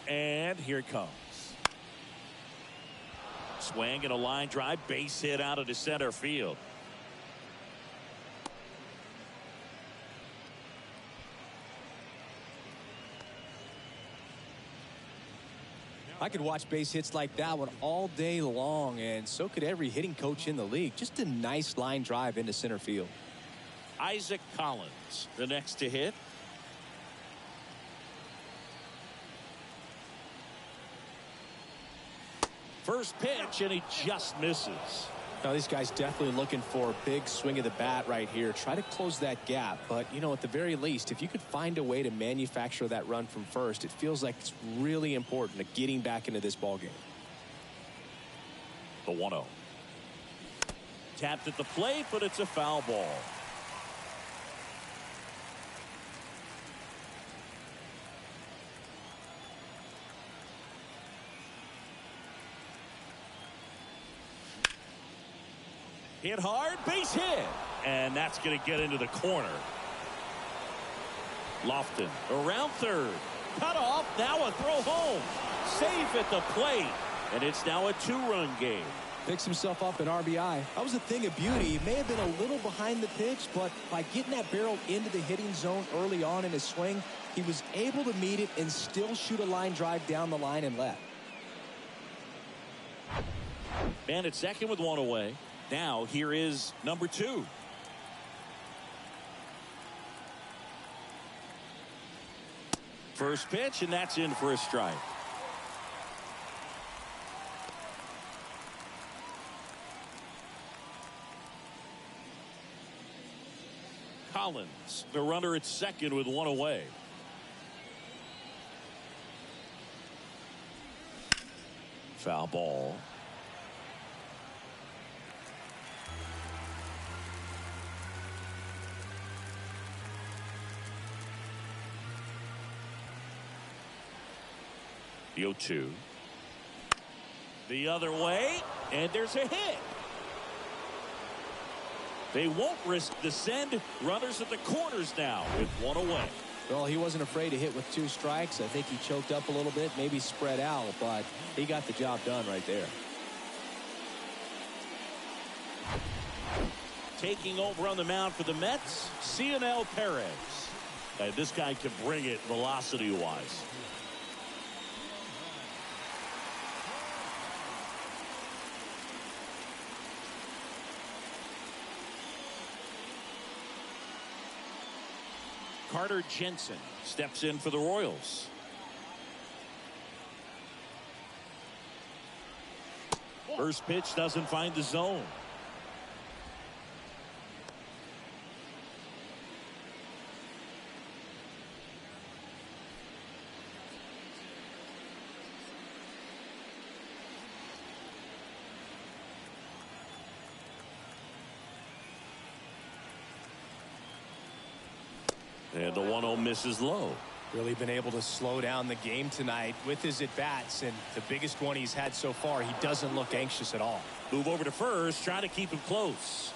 And here it comes. Swing and a line drive, base hit out of the center field. I could watch base hits like that one all day long, and so could every hitting coach in the league. Just a nice line drive into center field. Isaac Collins, the next to hit. First pitch, and he just misses. Now, these guys definitely looking for a big swing of the bat right here. Try to close that gap. But, you know, at the very least, if you could find a way to manufacture that run from first, it feels like it's really important to getting back into this ballgame. The 1-0. Tapped at the plate, but it's a foul ball. Hit hard, base hit. And that's going to get into the corner. Lofton around third. Cut off, now a throw home. Safe at the plate. And it's now a 2-run game. Picks himself up an RBI. That was a thing of beauty. He may have been a little behind the pitch, but by getting that barrel into the hitting zone early on in his swing, he was able to meet it and still shoot a line drive down the line and left. Man at second with one away. Now here is number 2. First pitch, and that's in for a strike. Collins, the runner at second with 1 away. Foul ball. The 0-2. The other way, and there's a hit. They won't risk the send. Runners at the corners now with 1 away. Well, he wasn't afraid to hit with 2 strikes. I think he choked up a little bit, maybe spread out, but he got the job done right there. Taking over on the mound for the Mets, Cionel Perez. And this guy can bring it velocity-wise. Carter Jensen steps in for the Royals. First pitch doesn't find the zone. And the 1-0 misses low. Really been able to slow down the game tonight with his at-bats, and the biggest one he's had so far. He doesn't look anxious at all. Move over to first, trying to keep him close.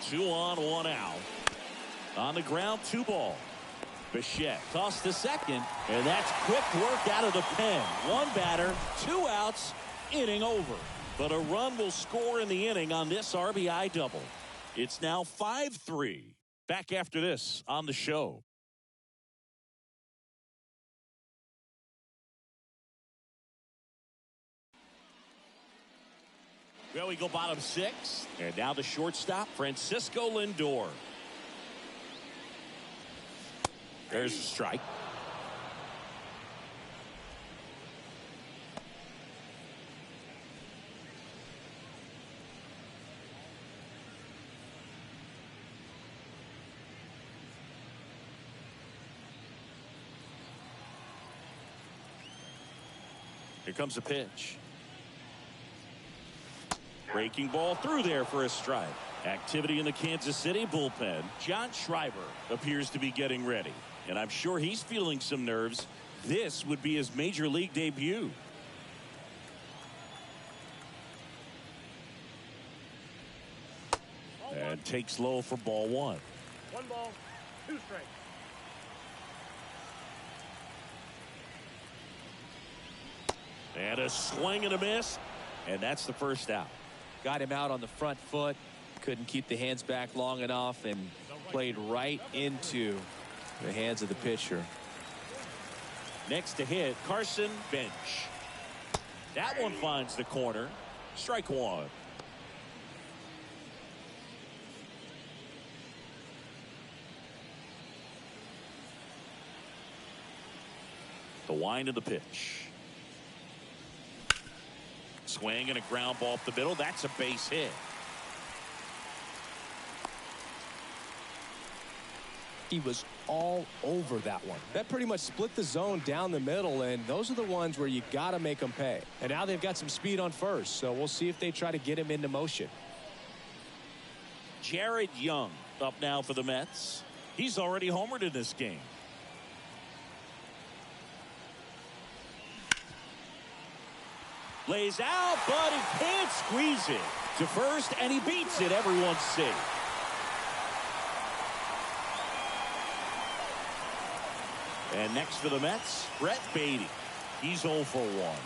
2 on, 1 out. On the ground, 2 ball. Bichette tossed to second, and that's quick work out of the pen. 1 batter, 2 outs, inning over. But a run will score in the inning on this RBI double. It's now 5-3. Back after this on the show. Well, we go bottom 6. And now the shortstop, Francisco Lindor. There's a strike. Here comes a pitch. Breaking ball through there for a strike. Activity in the Kansas City bullpen. John Schreiber appears to be getting ready. And I'm sure he's feeling some nerves. This would be his major league debut. And takes low for ball 1. 1 ball, 2 strikes. And a swing and a miss. And that's the first out. Got him out on the front foot. Couldn't keep the hands back long enough and played right into the hands of the pitcher. Next to hit, Carson Bench. That one finds the corner. Strike 1. The wind of the pitch. Swing and a ground ball up the middle. That's a base hit. He was all over that one. That pretty much split the zone down the middle, and those are the ones where you got to make them pay. And now they've got some speed on first, so we'll see if they try to get him into motion. Jared Young up now for the Mets. He's already homered in this game. Lays out, but he can't squeeze it to first, and he beats it. Everyone's safe. And next for the Mets, Brett Beatty. He's 0 for 1.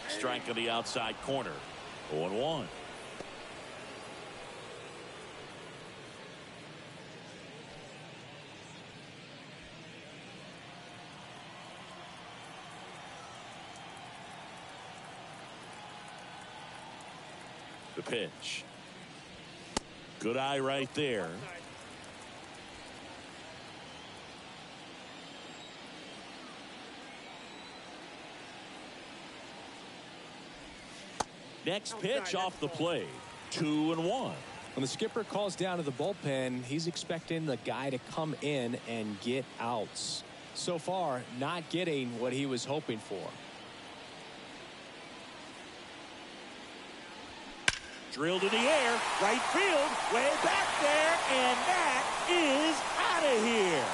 Strike on the outside corner. 0-1. The pitch. Good eye right there. Next pitch off the plate. 2-1. When the skipper calls down to the bullpen, he's expecting the guy to come in and get outs. So far, not getting what he was hoping for. Drilled in the air, right field, way back there, and that is out of here.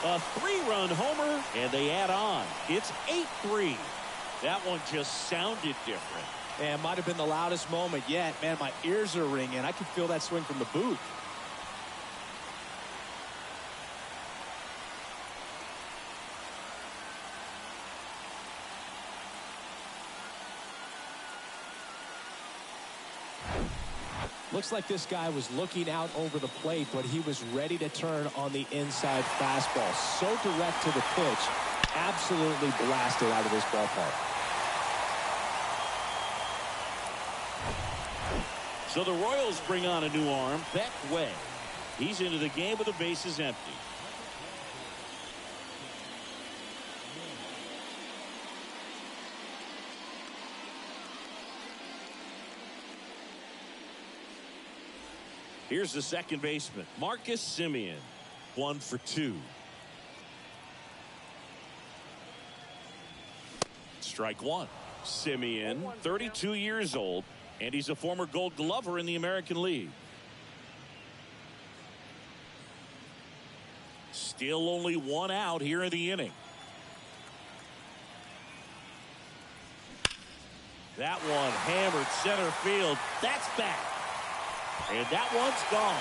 A 3-run homer, and they add on. It's 8-3. That one just sounded different. And it might have been the loudest moment yet. Man, my ears are ringing. I can feel that swing from the booth. Looks like this guy was looking out over the plate, but he was ready to turn on the inside fastball. So direct to the pitch. Absolutely blasted out of this ballpark. So the Royals bring on a new arm, Beck Way. He's into the game with the bases empty. Here's the second baseman, Marcus Semien. 1 for 2. Strike one. Semien, 32 years old, and he's a former Gold Glover in the American League. Still only 1 out here in the inning. That one hammered center field. That's back. And that one's gone.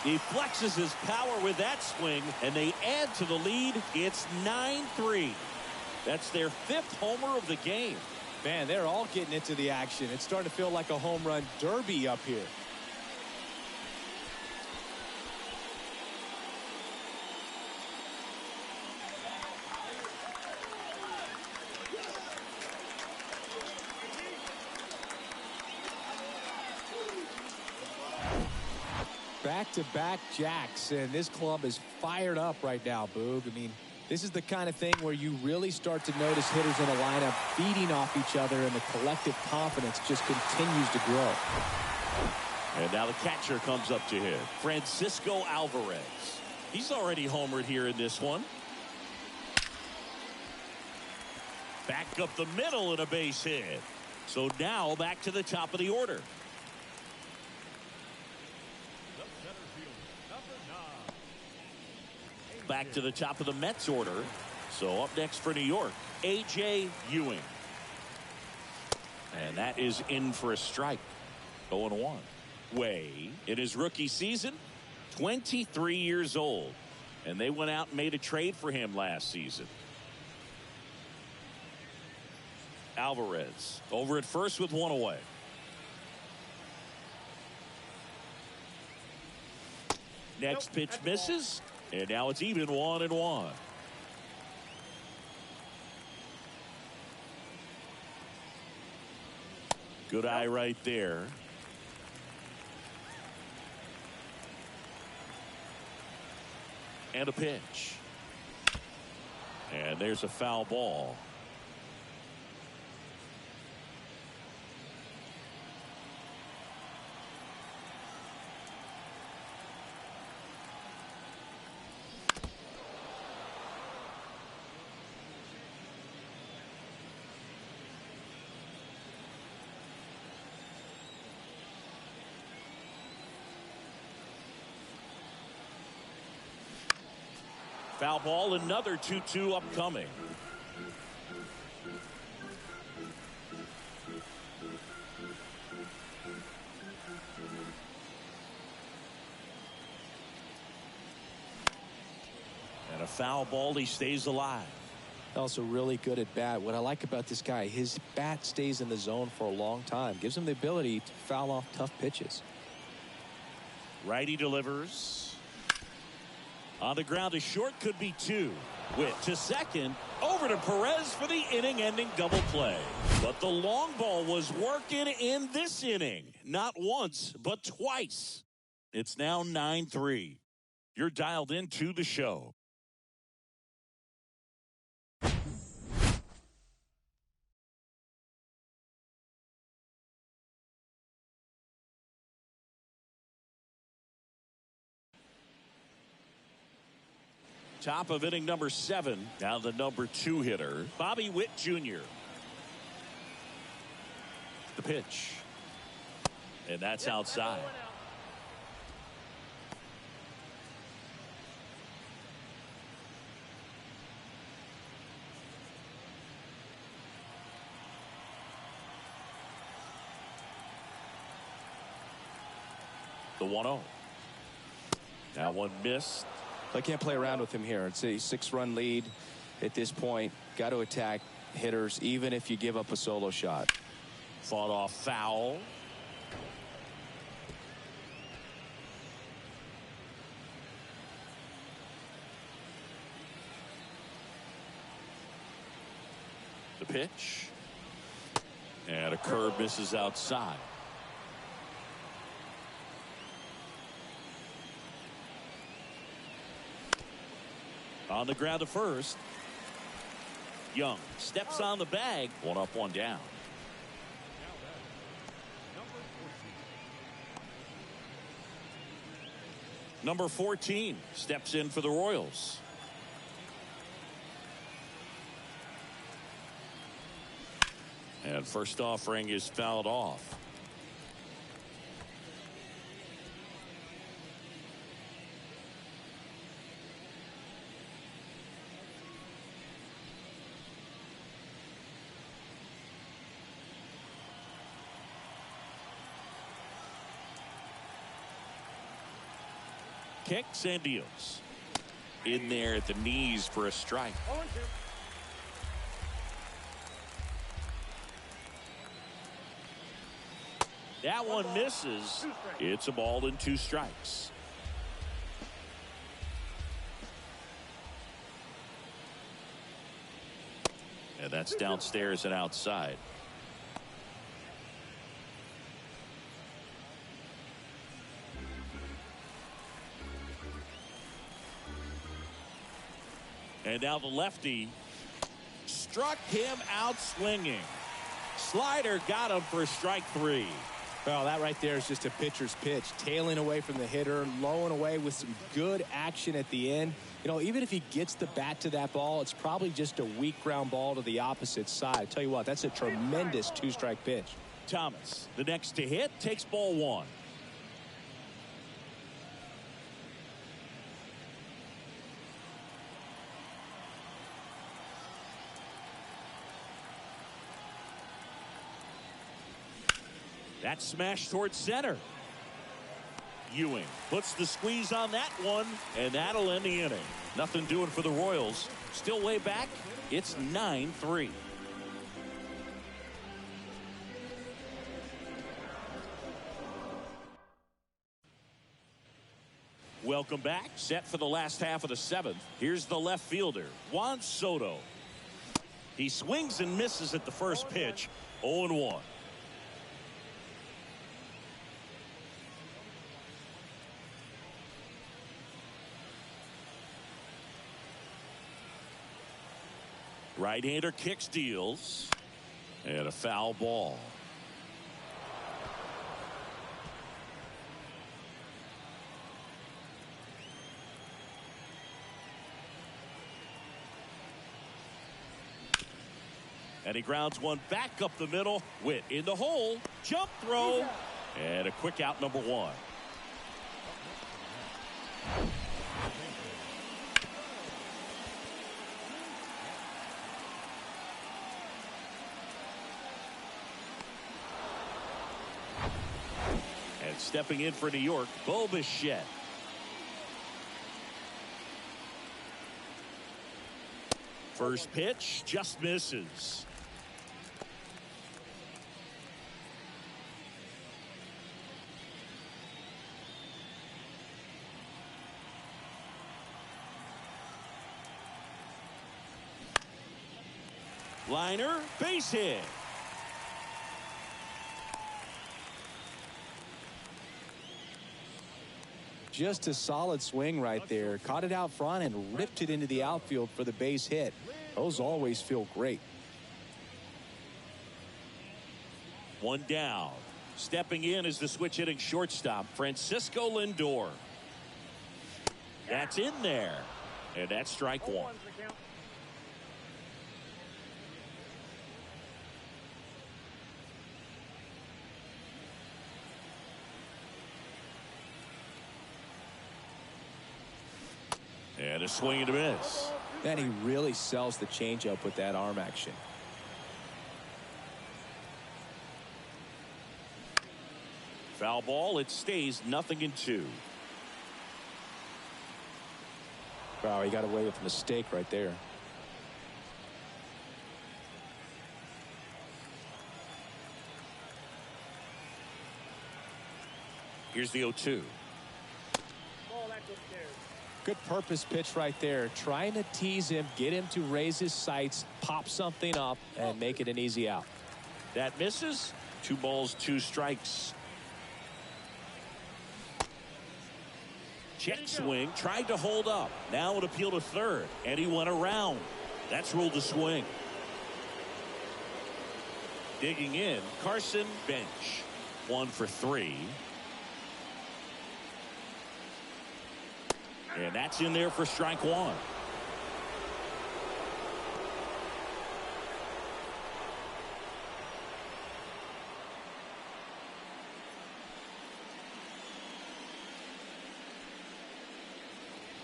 He flexes his power with that swing, and they add to the lead. It's 9-3. That's their 5th homer of the game. Man, they're all getting into the action. It's starting to feel like a home run derby up here. Back-to-back jacks, and this club is fired up right now, Boog. I mean, this is the kind of thing where you really start to notice hitters in a lineup feeding off each other, and the collective confidence just continues to grow. And now the catcher comes up to hit, Francisco Alvarez. He's already homered here in this one. Back up the middle and a base hit. So now back to the top of the order. Back to the top of the Mets order. So up next for New York, A.J. Ewing. And that is in for a strike. 0-1. Way in his rookie season, 23 years old. And they went out and made a trade for him last season. Alvarez over at first with 1 away. Next pitch misses. And now it's even 1-1. Good eye right there. And a pitch. And there's a foul ball. Foul ball, another 2-2 upcoming. And a foul ball, he stays alive. Also really good at bat. What I like about this guy, his bat stays in the zone for a long time. Gives him the ability to foul off tough pitches. Righty delivers. On the ground to short, could be two. Witt to second, over to Perez for the inning-ending double play. But the long ball was working in this inning. Not once, but twice. It's now 9-3. You're dialed into the show. Top of inning number 7. Now the number 2 hitter, Bobby Witt Jr. The pitch. And that's outside. The 1-0. That one missed. I can't play around with him here. It's a 6-run lead at this point. Got to attack hitters even if you give up a solo shot. Fought off foul. The pitch. And a curve misses outside. On the ground to first. Young steps on the bag. 1 up, 1 down. Number 14 steps in for the Royals. And first offering is fouled off. Kicks and deals. In there at the knees for a strike. That one misses. It's a ball and 2 strikes. And that's downstairs and outside. And now the lefty struck him out swinging. Slider got him for strike 3. Well, that right there is just a pitcher's pitch. Tailing away from the hitter, low and away with some good action at the end. You know, even if he gets the bat to that ball, it's probably just a weak ground ball to the opposite side. I tell you what, that's a tremendous 2-strike pitch. Thomas, the next to hit, takes ball 1. That smash towards center. Ewing puts the squeeze on that one, and that'll end the inning. Nothing doing for the Royals. Still way back. It's 9-3. Welcome back. Set for the last half of the 7th. Here's the left fielder, Juan Soto. He swings and misses at the first pitch. 0-1. Right-hander kicks, deals, and a foul ball. And he grounds one back up the middle. Witt in the hole. Jump throw. And a quick out, number 1. And stepping in for New York, Bo Bichette. First pitch just misses. Liner, base hit. Just a solid swing right there. Caught it out front and ripped it into the outfield for the base hit. Those always feel great. One down. Stepping in is the switch hitting shortstop, Francisco Lindor. That's in there. And that's strike one. And a swing and a miss. And he really sells the changeup with that arm action. Foul ball. It stays 0-2. Wow, he got away with a mistake right there. Here's the 0-2. Good purpose pitch right there. Trying to tease him, get him to raise his sights, pop something up, and make it an easy out. That misses. 2 balls, 2 strikes. Check swing. Tried to hold up. Now an appeal to third. And he went around. That's ruled a swing. Digging in. Carson Bench. 1 for 3. And that's in there for strike one.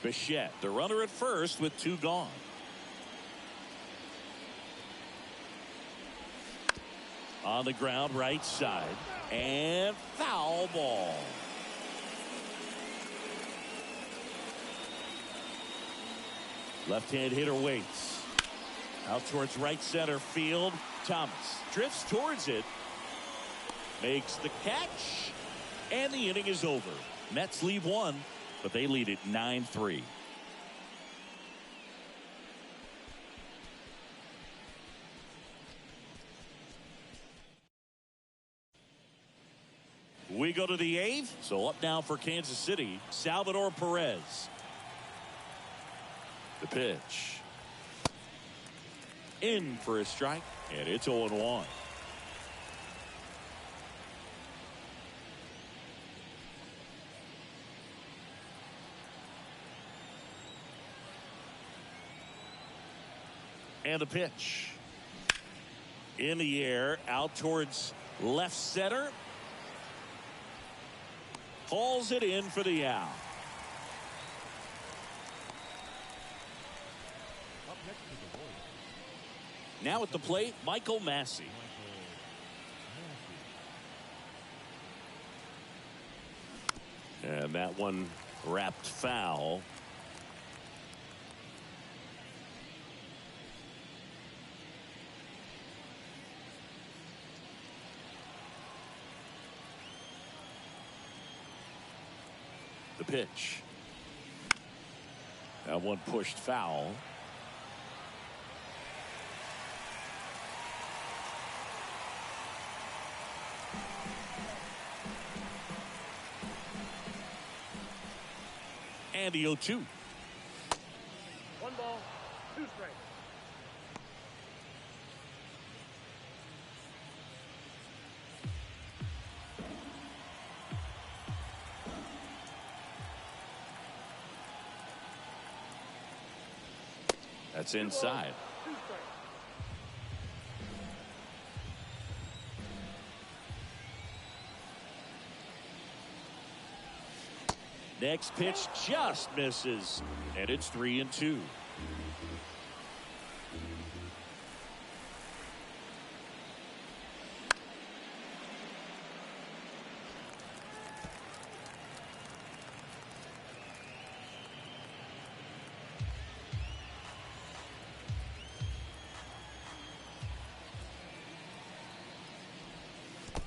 Bichette, the runner at first with 2 gone. On the ground, right side. And foul ball. Left-hand hitter waits. Out towards right center field. Thomas drifts towards it. Makes the catch. And the inning is over. Mets leave 1, but they lead it 9-3. We go to the 8th. So up now for Kansas City, Salvador Perez. The pitch. In for a strike, and it's 0-1. And the pitch. In the air, out towards left center. Hauls it in for the out. Now at the plate, Michael Massey. And that one wrapped foul. The pitch. That one pushed foul. And the 0-2. 1 ball, 2 strikes. That's inside. 2 strikes. Next pitch just misses, and it's 3-2.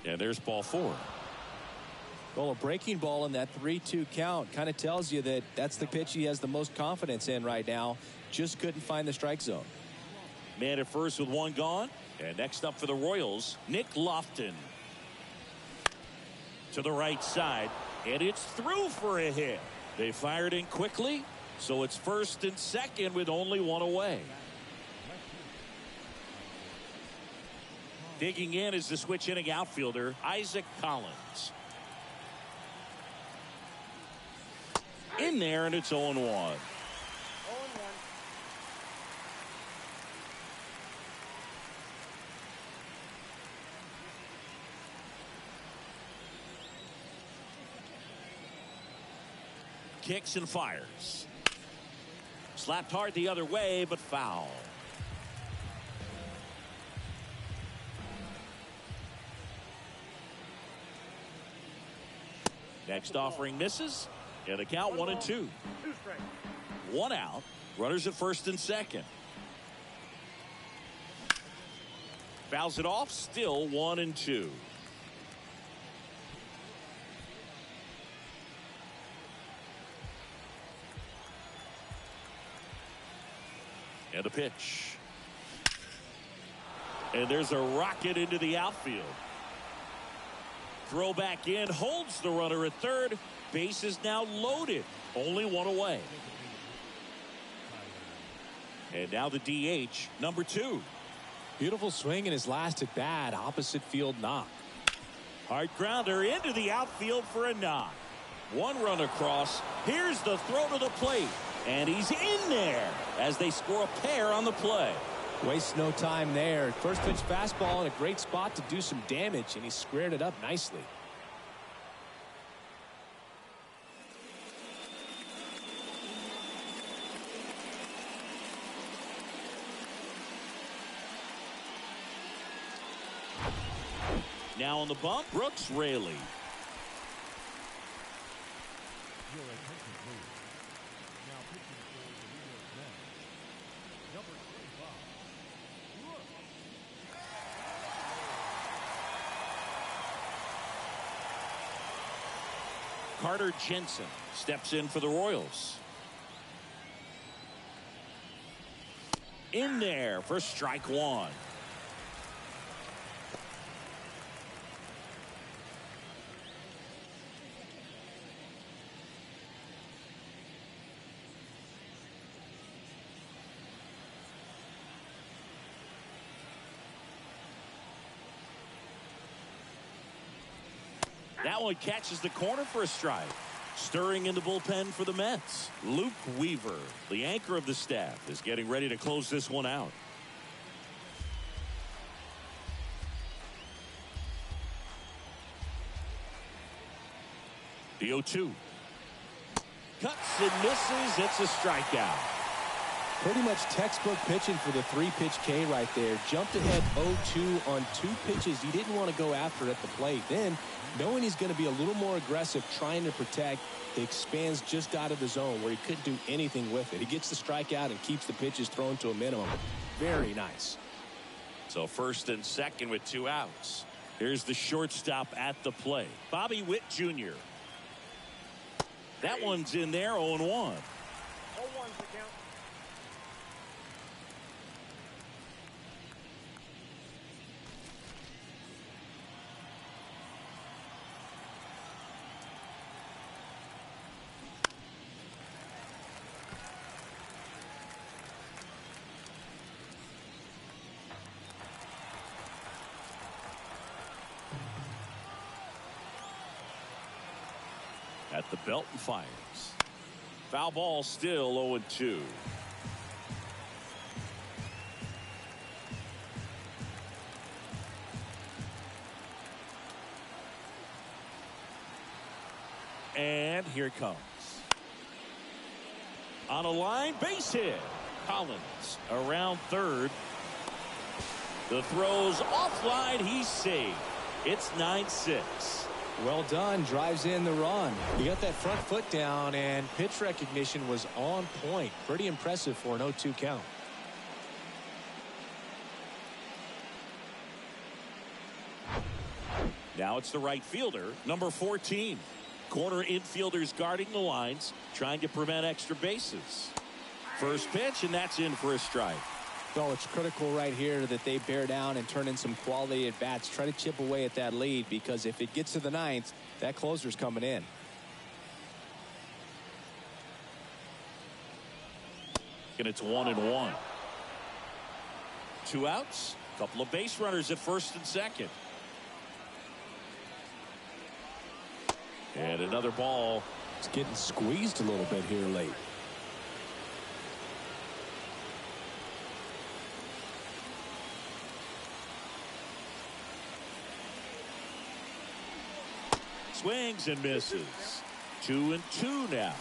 And there's ball 4. Well, a breaking ball in that 3-2 count kind of tells you that that's the pitch he has the most confidence in right now. Just couldn't find the strike zone. Man at first with one gone. And next up for the Royals, Nick Lofton. To the right side, and it's through for a hit. They fired in quickly, so it's first and second with only one away. Digging in is the switch inning outfielder, Isaac Collins. In there, and it's 0-1. 0-1. Kicks and fires. Slapped hard the other way, but foul. Next offering misses, and the count 1-2. 2 strikes. One out. Runners at first and second. Fouls it off. Still 1-2. And a pitch. And there's a rocket into the outfield. Throw back in, holds the runner at third. Base is now loaded. Only one away. And now the DH, number 2. Beautiful swing in his last at bat. Opposite field knock. Hard grounder into the outfield for a knock. One run across. Here's the throw to the plate. And he's in there as they score a pair on the play. Wastes no time there. First pitch fastball in a great spot to do some damage, and he squared it up nicely. Now on the bump, Brooks Raley. Your attention, please. Now pitching for the New York Mets, number 25, Brooks. Carter Jensen steps in for the Royals. In there for strike one. That one catches the corner for a strike. Stirring in the bullpen for the Mets, Luke Weaver, the anchor of the staff, is getting ready to close this one out. The 0-2. Cuts and misses. It's a strikeout. Pretty much textbook pitching for the 3-pitch K right there. Jumped ahead 0-2 on 2 pitches he didn't want to go after at the plate. Then, knowing he's going to be a little more aggressive trying to protect, he expands just out of the zone where he couldn't do anything with it. He gets the strikeout and keeps the pitches thrown to a minimum. Very nice. So first and second with 2 outs. Here's the shortstop at the plate, Bobby Witt Jr. That one's in there, 0-1. 0-1's the count. At the belt and fires. Foul ball, still 0-2. And here it comes. On a line, base hit. Collins around third. The throw's offline. He's safe. It's 9-6. Well done. Drives in the run. He got that front foot down, and pitch recognition was on point. Pretty impressive for an 0-2 count. Now it's the right fielder, number 14. Corner infielders guarding the lines, trying to prevent extra bases. First pitch, and that's in for a strike. No, it's critical right here that they bear down and turn in some quality at bats. Try to chip away at that lead, because if it gets to the ninth, that closer's coming in. And it's 1-1. 2 outs. Couple of base runners at first and second. And another ball. It's getting squeezed a little bit here late. Swings and misses. 2-2 now.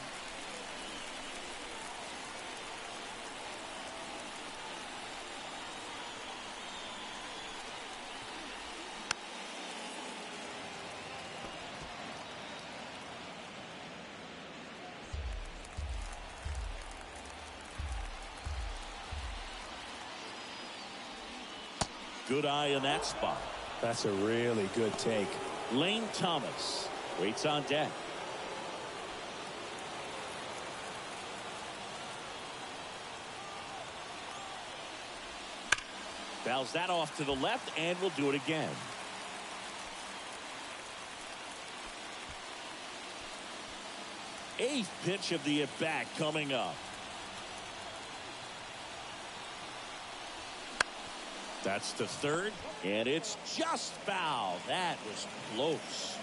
Good eye in that spot. That's a really good take. Lane Thomas waits on deck. Fouls that off to the left, and will do it again. Eighth pitch of the at-bat coming up. That's to third, and it's just foul. That was close.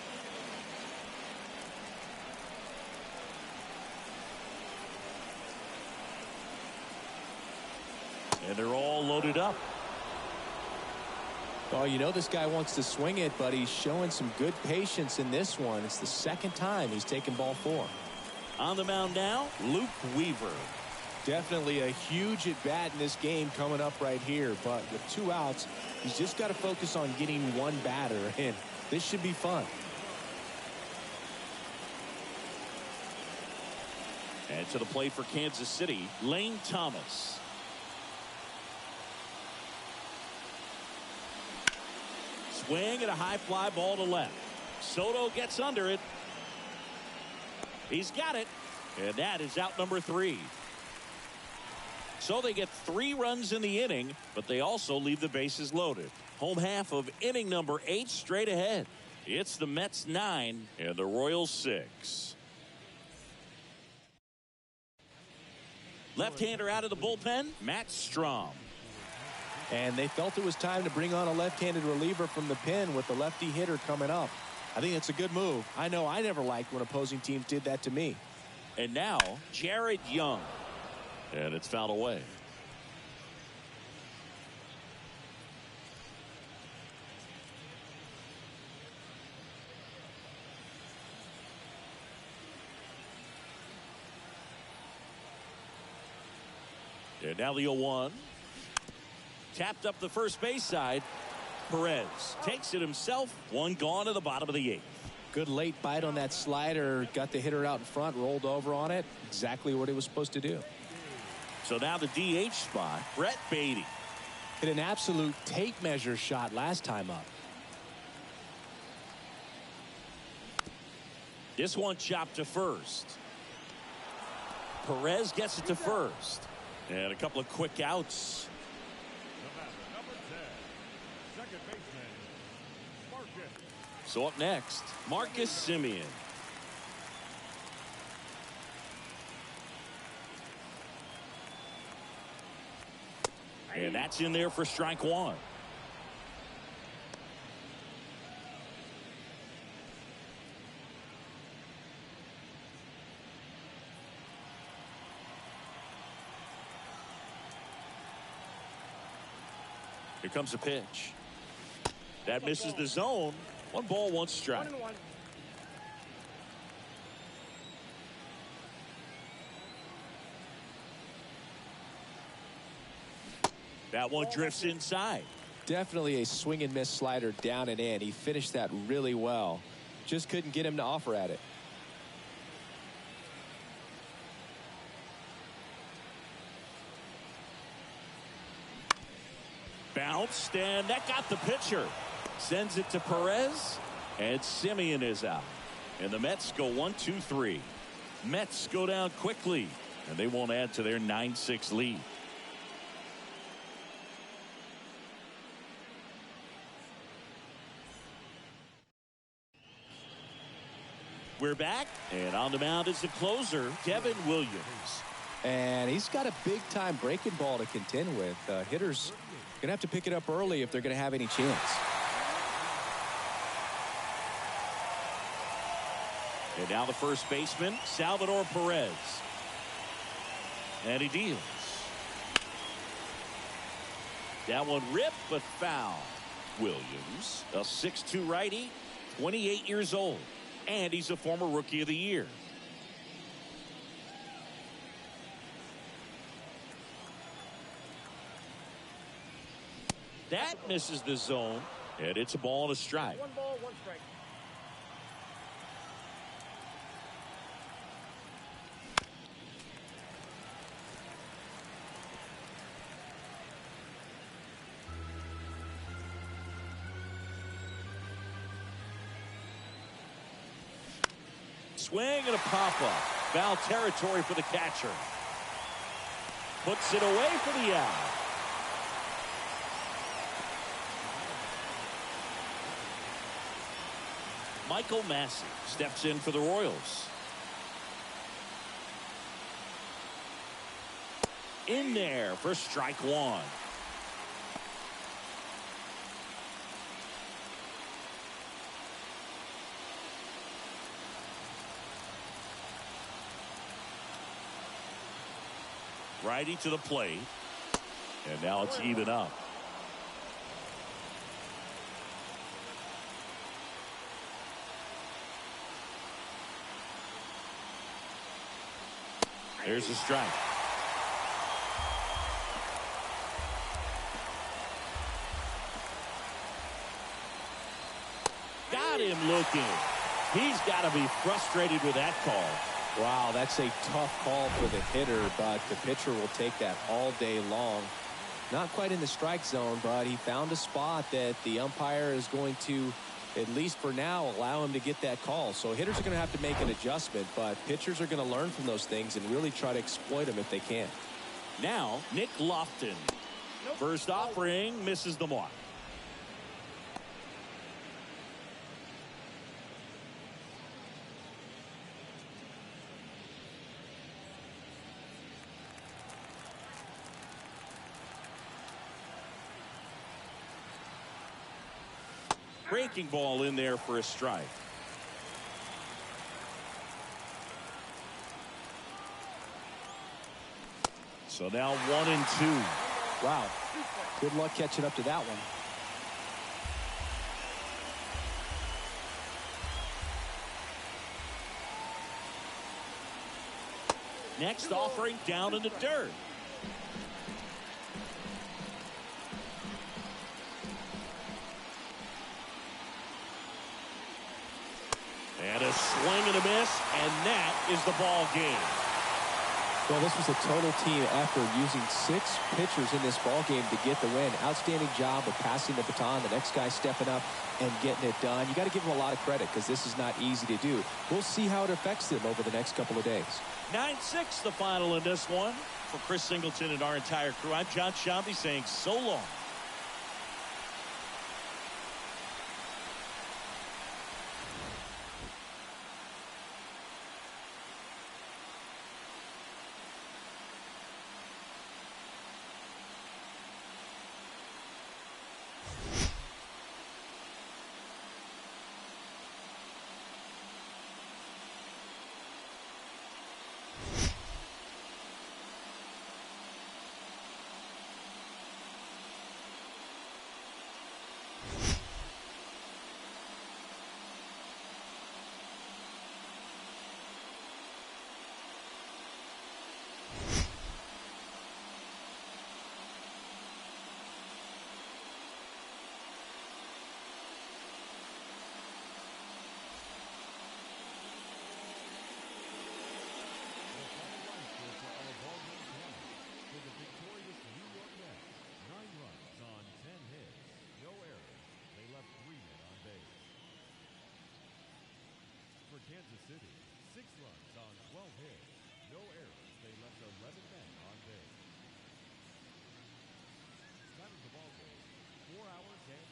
And they're all loaded up. Oh, you know this guy wants to swing it, but he's showing some good patience in this one. It's the second time he's taken ball 4. On the mound now, Luke Weaver. Definitely a huge at bat in this game coming up right here, but with 2 outs, he's just got to focus on getting one batter, and this should be fun. And to the plate for Kansas City, Lane Thomas. Swing and a high fly ball to left. Soto gets under it. He's got it, and that is out number 3. So they get 3 runs in the inning, but they also leave the bases loaded. Home half of inning number 8 straight ahead. It's the Mets 9 and the Royals 6. Left-hander out of the bullpen, Matt Strom. And they felt it was time to bring on a left-handed reliever from the pen with the lefty hitter coming up. I think it's a good move. I know I never liked when opposing teams did that to me. And now, Jared Young. And it's fouled away. And now the 0-1. Tapped up the first base side. Perez takes it himself. 1 gone to the bottom of the 8th. Good late bite on that slider. Got the hitter out in front, rolled over on it. Exactly what he was supposed to do. So now the DH spot, Brett Beatty. Hit an absolute tape measure shot last time up. This one chopped to first. Perez gets it to first. And a couple of quick outs. Number 10, second baseman, Marcus. So up next, Marcus Semien. And that's in there for strike 1. Here comes a pitch. That misses the zone. 1 ball, 1 strike. 1-1. That one drifts inside. Definitely a swing and miss slider down and in. He finished that really well. Just couldn't get him to offer at it. Bounced, and that got the pitcher. Sends it to Perez, and Semien is out. And the Mets go 1-2-3. Mets go down quickly, and they won't add to their 9-6 lead. We're back, and on the mound is the closer, Devin Williams. And he's got a big-time breaking ball to contend with. Hitters going to have to pick it up early if they're going to have any chance. And now the first baseman, Salvador Perez. And he deals. That one ripped, but foul. Williams, a 6'2" righty, 28 years old. And he's a former Rookie of the Year. That misses the zone, and it's a ball and a strike. 1 ball, 1 strike. Swing and a pop-up. Foul territory for the catcher. Puts it away for the out. Michael Massey steps in for the Royals. In there for strike 1. Righty to the plate. And now it's even up. There's a strike. Got him looking. He's got to be frustrated with that call. Wow, that's a tough call for the hitter, but the pitcher will take that all day long. Not quite in the strike zone, but he found a spot that the umpire is going to, at least for now, allow him to get that call. So hitters are going to have to make an adjustment, but pitchers are going to learn from those things and really try to exploit them if they can. Now, Nick Lofton. First offering, misses the mark. Breaking ball in there for a strike. So now 1 and 2. Wow. Good luck catching up to that one. Next offering down in the dirt. And a swing and a miss, and that is the ball game. Well, this was a total team effort, using 6 pitchers in this ball game to get the win. Outstanding job of passing the baton, the next guy stepping up and getting it done. You got to give them a lot of credit because this is not easy to do. We'll see how it affects them over the next couple of days. 9-6 the final in this one. For Chris Singleton and our entire crew, I'm John Shambi saying so long. For the victorious New York Mets, 9 runs on 10 hits, no errors. They left 3 men on base. For Kansas City, 6 runs on 12 hits, no errors. They left 11 men on base. Time of the ball game, 4 hours and